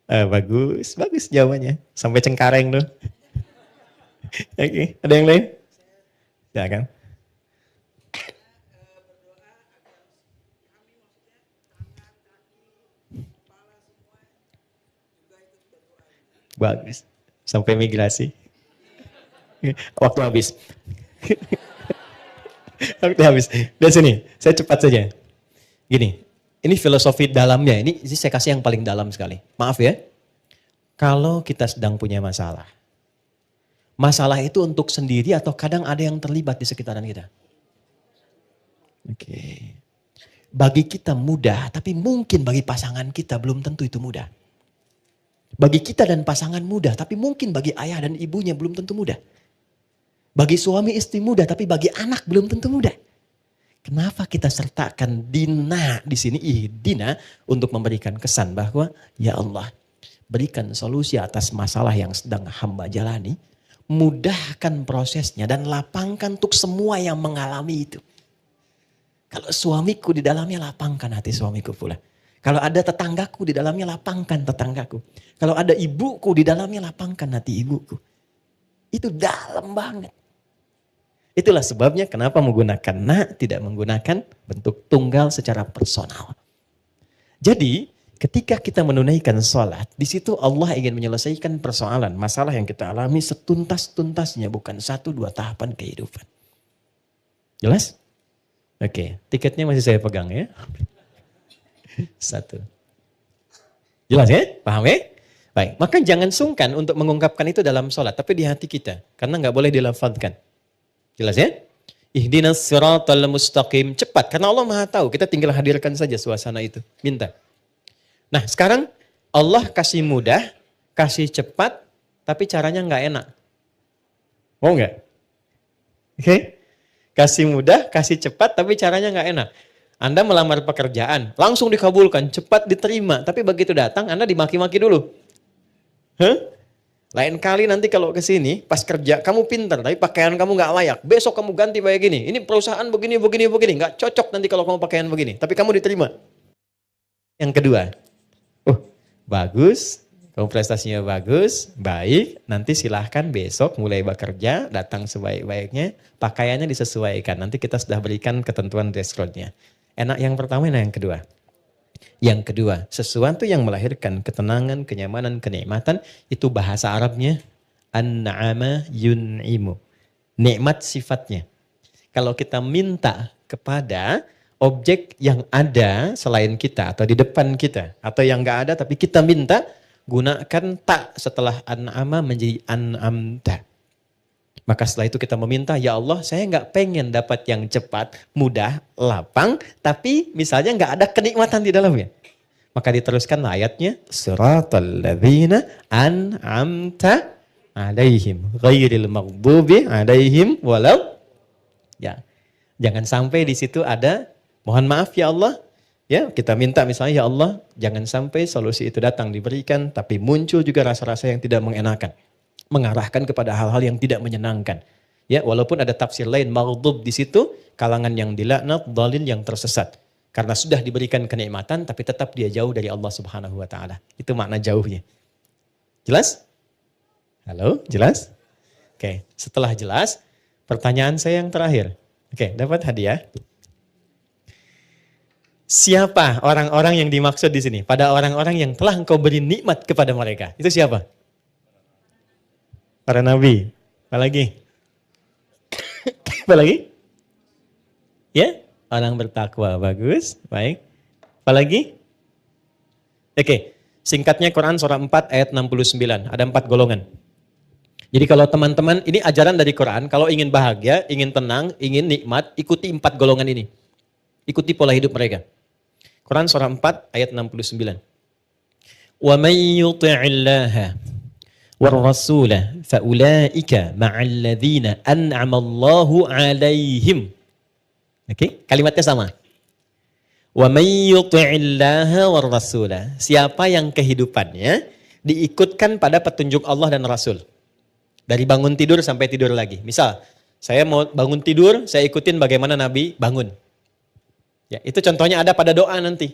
Bagus, bagus jawabannya. Sampai Cengkareng tuh. Oke, ada yang lain? Ya kan? Bagus. Sampai migrasi. Waktu habis. Waktu habis. Lihat sini, saya cepat saja. Gini. Ini filosofi dalamnya, ini saya kasih yang paling dalam sekali. Maaf ya, kalau kita sedang punya masalah. Masalah itu untuk sendiri atau kadang ada yang terlibat di sekitaran kita. Oke. Bagi kita mudah, tapi mungkin bagi pasangan kita belum tentu itu mudah. Bagi kita dan pasangan mudah, tapi mungkin bagi ayah dan ibunya belum tentu mudah. Bagi suami istri mudah, tapi bagi anak belum tentu mudah. Kenapa kita sertakan dina di sini, ihdina, untuk memberikan kesan bahwa ya Allah, berikan solusi atas masalah yang sedang hamba jalani, mudahkan prosesnya dan lapangkan untuk semua yang mengalami itu. Kalau suamiku di dalamnya, lapangkan hati suamiku pula. Kalau ada tetanggaku di dalamnya, lapangkan tetanggaku. Kalau ada ibuku di dalamnya, lapangkan hati ibuku. Itu dalam banget. Itulah sebabnya kenapa menggunakan na, tidak menggunakan bentuk tunggal secara personal. Jadi ketika kita menunaikan sholat, di situ Allah ingin menyelesaikan persoalan, masalah yang kita alami setuntas-tuntasnya, bukan 1-2 tahapan kehidupan. Jelas? Oke, tiketnya masih saya pegang ya. 1. Jelas ya? Paham ya? Baik, maka jangan sungkan untuk mengungkapkan itu dalam sholat, tapi di hati kita, karena nggak boleh dilafadzkan. Jelas ya? Ihdinas siratal mustaqim. Cepat, karena Allah Maha tahu. Kita tinggal hadirkan saja suasana itu. Minta. Nah sekarang Allah kasih mudah, kasih cepat, tapi caranya nggak enak. Mau nggak? Oke? Kasih mudah, kasih cepat, tapi caranya nggak enak. Anda melamar pekerjaan, langsung dikabulkan, cepat diterima. Tapi begitu datang, Anda dimaki-maki dulu. Hah? Lain kali nanti kalau ke sini, pas kerja kamu pintar, tapi pakaian kamu nggak layak. Besok kamu ganti kayak gini. Ini perusahaan begini. Nggak cocok nanti kalau kamu pakaian begini. Tapi kamu diterima. Yang kedua, bagus, kamu prestasinya bagus, baik. Nanti silahkan besok mulai bekerja, datang sebaik-baiknya. Pakaiannya disesuaikan. Nanti kita sudah berikan ketentuan dress code-nya. Enak yang pertama, enak yang kedua. Yang kedua, sesuatu yang melahirkan ketenangan, kenyamanan, kenikmatan, itu bahasa Arabnya an-na'ama yun'imu. Nikmat sifatnya. Kalau kita minta kepada objek yang ada selain kita atau di depan kita, atau yang enggak ada tapi kita minta, gunakan tak setelah an'ama menjadi an'amta. Maka setelah itu kita meminta, ya Allah saya nggak pengen dapat yang cepat, mudah, lapang, tapi misalnya nggak ada kenikmatan di dalamnya. Maka diteruskan ayatnya, siratal ladzina an'amta alaihim ghairil maghdubi alaihim walau. Ya, jangan sampai di situ ada, mohon maaf ya Allah, ya kita minta misalnya ya Allah, jangan sampai solusi itu datang diberikan, tapi muncul juga rasa-rasa yang tidak mengenakan. Mengarahkan kepada hal-hal yang tidak menyenangkan. Ya, walaupun ada tafsir lain maghdub di situ, kalangan yang dilaknat, dhalin yang tersesat. Karena sudah diberikan kenikmatan tapi tetap dia jauh dari Allah Subhanahu wa taala. Itu makna jauhnya. Jelas? Halo, jelas? Oke, setelah jelas, pertanyaan saya yang terakhir. Oke, dapat hadiah. Siapa orang-orang yang dimaksud di sini? Pada orang-orang yang telah engkau beri nikmat kepada mereka. Itu siapa? Para nabi. Apa lagi? Apa lagi? Ya, orang bertakwa. Bagus, baik. Apa lagi? Oke, singkatnya Quran surah 4 ayat 69. Ada 4 golongan. Jadi kalau teman-teman, ini ajaran dari Quran, kalau ingin bahagia, ingin tenang, ingin nikmat, ikuti 4 golongan ini. Ikuti pola hidup mereka. Quran surah 4 ayat 69. Wa may yuti'illaha والرسول فأولئك مع الذين أنعم الله عليهم. Oke, kalimatnya sama. Wa may yuti'illaha war rasula. Siapa yang kehidupannya diikutkan pada petunjuk Allah dan Rasul. Dari bangun tidur sampai tidur lagi. Misal, saya mau bangun tidur, saya ikutin bagaimana Nabi bangun. Ya, itu contohnya ada pada doa nanti.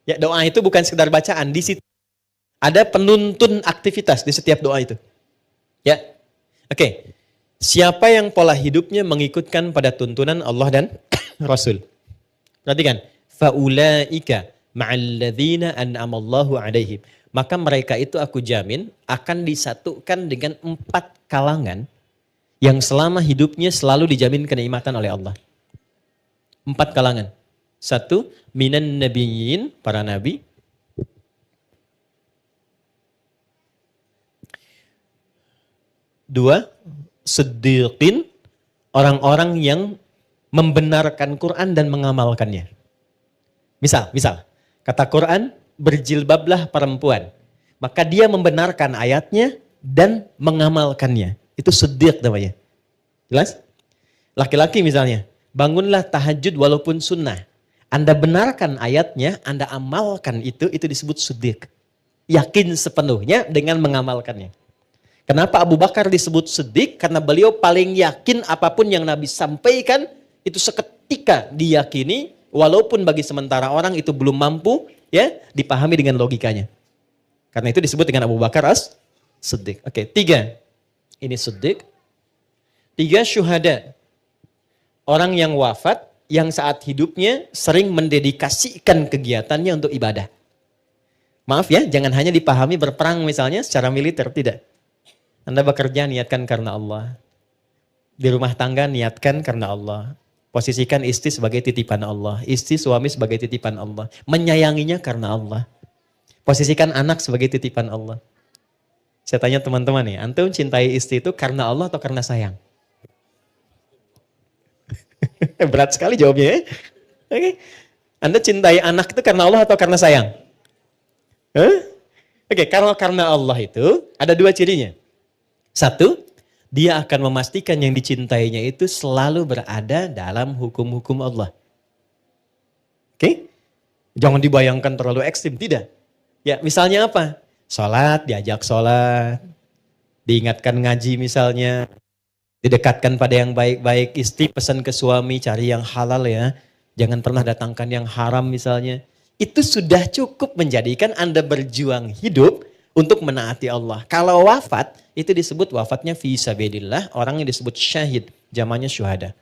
Ya, doa itu bukan sekedar bacaan, di situ ada penuntun aktivitas di setiap doa itu. Ya. Oke. Siapa yang pola hidupnya mengikutkan pada tuntunan Allah dan Rasul. Perhatikan. Faulaika ma'alladzina an'amallahu alaihim. Maka mereka itu aku jamin akan disatukan dengan 4 kalangan yang selama hidupnya selalu dijamin kenikmatan oleh Allah. 4 kalangan. 1, minan nabiyyin, para nabi. 2, siddiqin, orang-orang yang membenarkan Quran dan mengamalkannya. Misal, kata Quran, berjilbablah perempuan. Maka dia membenarkan ayatnya dan mengamalkannya. Itu siddiq namanya. Jelas? Laki-laki misalnya, bangunlah tahajud walaupun sunnah. Anda benarkan ayatnya, Anda amalkan itu disebut siddiq. Yakin sepenuhnya dengan mengamalkannya. Kenapa Abu Bakar disebut Siddiq? Karena beliau paling yakin apapun yang Nabi sampaikan itu seketika diyakini, walaupun bagi sementara orang itu belum mampu ya dipahami dengan logikanya. Karena itu disebut dengan Abu Bakar as-Siddiq. Oke, 3. Ini Siddiq. 3 syuhada. Orang yang wafat yang saat hidupnya sering mendedikasikan kegiatannya untuk ibadah. Maaf ya, jangan hanya dipahami berperang misalnya secara militer, tidak. Anda bekerja niatkan karena Allah. Di rumah tangga niatkan karena Allah. Posisikan istri sebagai titipan Allah. Istri suami sebagai titipan Allah. Menyayanginya karena Allah. Posisikan anak sebagai titipan Allah. Saya tanya teman-teman nih, antum cintai istri itu karena Allah atau karena sayang? Berat sekali jawabnya ya. Oke. Anda cintai anak itu karena Allah atau karena sayang? Oke, kalau karena Allah itu ada 2 cirinya. 1, dia akan memastikan yang dicintainya itu selalu berada dalam hukum-hukum Allah. Oke? Jangan dibayangkan terlalu ekstrim, tidak. Ya, misalnya apa? Sholat, diajak sholat. Diingatkan ngaji misalnya. Didekatkan pada yang baik-baik. Istri pesan ke suami, cari yang halal ya. Jangan pernah datangkan yang haram misalnya. Itu sudah cukup menjadikan Anda berjuang hidup untuk menaati Allah. Kalau wafat, itu disebut wafatnya fi sabilillah. Orang yang disebut syahid, jamannya syuhada.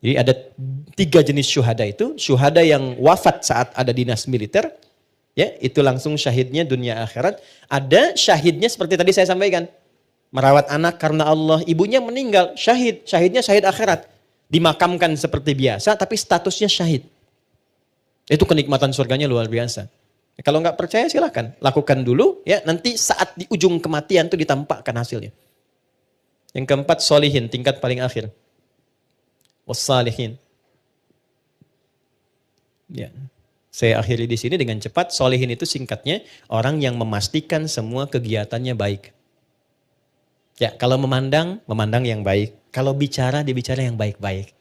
Jadi ada 3 jenis syuhada itu. Syuhada yang wafat saat ada dinas militer. Ya, itu langsung syahidnya dunia akhirat. Ada syahidnya seperti tadi saya sampaikan. Merawat anak karena Allah, ibunya meninggal, syahid. Syahidnya syahid akhirat. Dimakamkan seperti biasa, tapi statusnya syahid. Itu kenikmatan surganya luar biasa. Kalau nggak percaya silahkan, lakukan dulu. Ya, nanti saat di ujung kematian itu ditampakkan hasilnya. Yang keempat, solihin, tingkat paling akhir. Wassalihin. Ya. Saya akhiri di sini dengan cepat. Solihin itu singkatnya orang yang memastikan semua kegiatannya baik. Ya, kalau memandang yang baik. Kalau bicara, dia bicara yang baik-baik.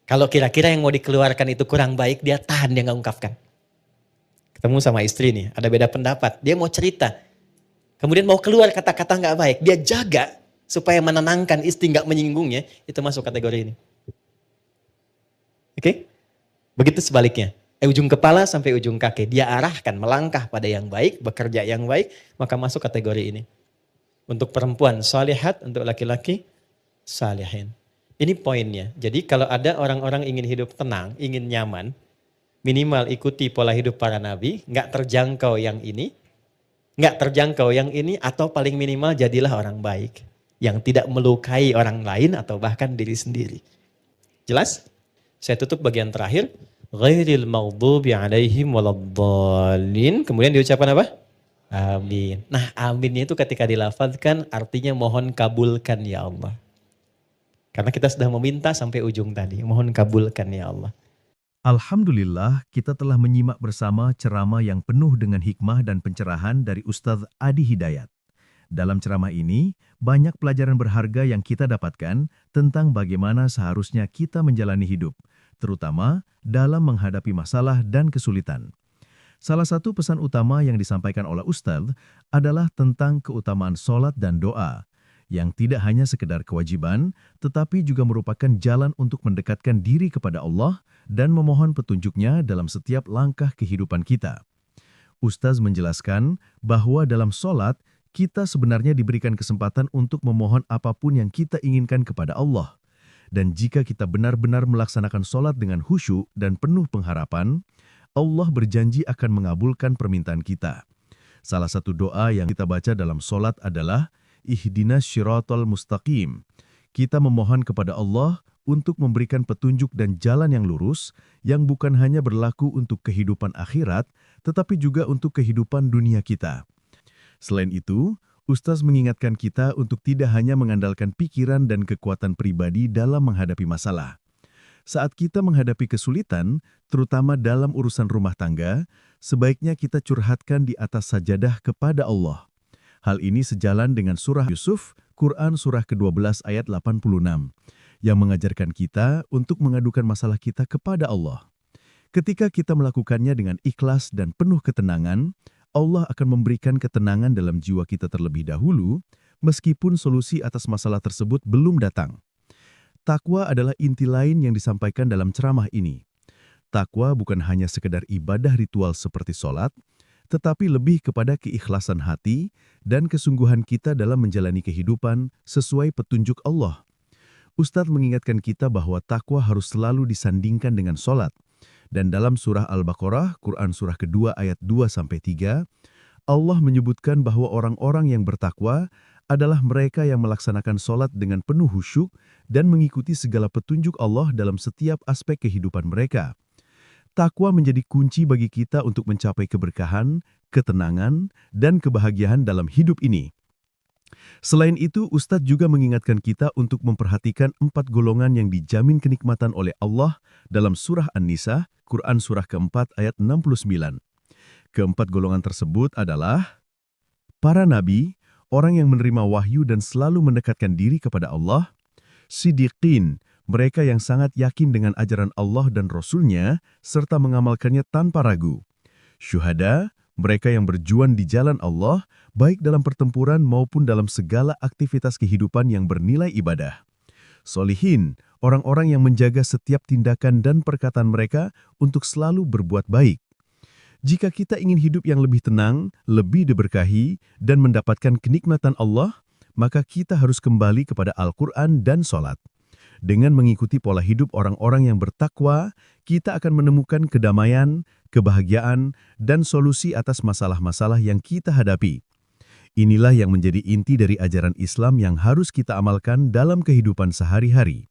Kalau kira-kira yang mau dikeluarkan itu kurang baik, dia tahan, dia nggak ungkapkan. Ketemu sama istri nih, ada beda pendapat. Dia mau cerita. Kemudian mau keluar kata-kata nggak baik. Dia jaga supaya menenangkan istri, nggak menyinggungnya. Itu masuk kategori ini. Oke? Begitu sebaliknya. Ujung kepala sampai ujung kaki. Dia arahkan, melangkah pada yang baik, bekerja yang baik. Maka masuk kategori ini. Untuk perempuan, salihat. Untuk laki-laki, salihin. Ini poinnya. Jadi kalau ada orang-orang ingin hidup tenang, ingin nyaman, minimal ikuti pola hidup para nabi, nggak terjangkau yang ini, atau paling minimal jadilah orang baik. Yang tidak melukai orang lain atau bahkan diri sendiri. Jelas? Saya tutup bagian terakhir. Ghairil maghdubi alaihim waladdallin. Kemudian diucapkan apa? Amin. Nah, aminnya itu ketika dilafazkan artinya mohon kabulkan ya Allah. Karena kita sudah meminta sampai ujung tadi. Mohon kabulkan ya Allah.
Alhamdulillah, kita telah menyimak bersama ceramah yang penuh dengan hikmah dan pencerahan dari Ustadz Adi Hidayat. Dalam ceramah ini, banyak pelajaran berharga yang kita dapatkan tentang bagaimana seharusnya kita menjalani hidup, terutama dalam menghadapi masalah dan kesulitan. Salah satu pesan utama yang disampaikan oleh Ustadz adalah tentang keutamaan sholat dan doa, yang tidak hanya sekedar kewajiban, tetapi juga merupakan jalan untuk mendekatkan diri kepada Allah dan memohon petunjuknya dalam setiap langkah kehidupan kita. Ustaz menjelaskan bahwa dalam sholat, kita sebenarnya diberikan kesempatan untuk memohon apapun yang kita inginkan kepada Allah. Dan jika kita benar-benar melaksanakan sholat dengan khusyuk dan penuh pengharapan, Allah berjanji akan mengabulkan permintaan kita. Salah satu doa yang kita baca dalam sholat adalah Ihdinas syiratal mustaqim. Kita memohon kepada Allah untuk memberikan petunjuk dan jalan yang lurus yang bukan hanya berlaku untuk kehidupan akhirat, tetapi juga untuk kehidupan dunia kita. Selain itu, Ustaz mengingatkan kita untuk tidak hanya mengandalkan pikiran dan kekuatan pribadi dalam menghadapi masalah. Saat kita menghadapi kesulitan, terutama dalam urusan rumah tangga, sebaiknya kita curhatkan di atas sajadah kepada Allah. Hal ini sejalan dengan surah Yusuf, Quran surah ke-12 ayat 86, yang mengajarkan kita untuk mengadukan masalah kita kepada Allah. Ketika kita melakukannya dengan ikhlas dan penuh ketenangan, Allah akan memberikan ketenangan dalam jiwa kita terlebih dahulu, meskipun solusi atas masalah tersebut belum datang. Takwa adalah inti lain yang disampaikan dalam ceramah ini. Takwa bukan hanya sekedar ibadah ritual seperti sholat, tetapi lebih kepada keikhlasan hati dan kesungguhan kita dalam menjalani kehidupan sesuai petunjuk Allah. Ustadz mengingatkan kita bahwa takwa harus selalu disandingkan dengan sholat. Dan dalam surah Al-Baqarah, Quran surah kedua ayat 2-3, Allah menyebutkan bahwa orang-orang yang bertakwa adalah mereka yang melaksanakan sholat dengan penuh khusyuk dan mengikuti segala petunjuk Allah dalam setiap aspek kehidupan mereka. Takwa menjadi kunci bagi kita untuk mencapai keberkahan, ketenangan, dan kebahagiaan dalam hidup ini. Selain itu, Ustadz juga mengingatkan kita untuk memperhatikan 4 golongan yang dijamin kenikmatan oleh Allah dalam surah An-Nisa, Quran surah keempat ayat 69. Keempat golongan tersebut adalah para nabi, orang yang menerima wahyu dan selalu mendekatkan diri kepada Allah; siddiqin, mereka yang sangat yakin dengan ajaran Allah dan Rasul-Nya, serta mengamalkannya tanpa ragu; syuhada, mereka yang berjuang di jalan Allah, baik dalam pertempuran maupun dalam segala aktivitas kehidupan yang bernilai ibadah; solihin, orang-orang yang menjaga setiap tindakan dan perkataan mereka untuk selalu berbuat baik. Jika kita ingin hidup yang lebih tenang, lebih diberkahi, dan mendapatkan kenikmatan Allah, maka kita harus kembali kepada Al-Quran dan sholat. Dengan mengikuti pola hidup orang-orang yang bertakwa, kita akan menemukan kedamaian, kebahagiaan, dan solusi atas masalah-masalah yang kita hadapi. Inilah yang menjadi inti dari ajaran Islam yang harus kita amalkan dalam kehidupan sehari-hari.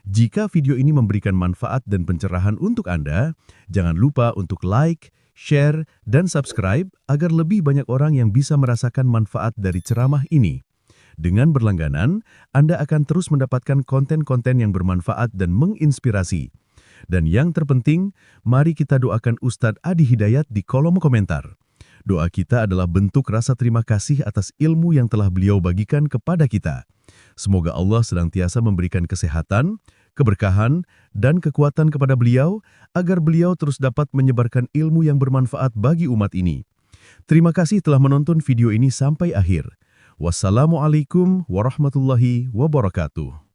Jika video ini memberikan manfaat dan pencerahan untuk Anda, jangan lupa untuk like, share, dan subscribe agar lebih banyak orang yang bisa merasakan manfaat dari ceramah ini. Dengan berlangganan, Anda akan terus mendapatkan konten-konten yang bermanfaat dan menginspirasi. Dan yang terpenting, mari kita doakan Ustadz Adi Hidayat di kolom komentar. Doa kita adalah bentuk rasa terima kasih atas ilmu yang telah beliau bagikan kepada kita. Semoga Allah senantiasa memberikan kesehatan, keberkahan, dan kekuatan kepada beliau, agar beliau terus dapat menyebarkan ilmu yang bermanfaat bagi umat ini. Terima kasih telah menonton video ini sampai akhir. Wassalamualaikum warahmatullahi wabarakatuh.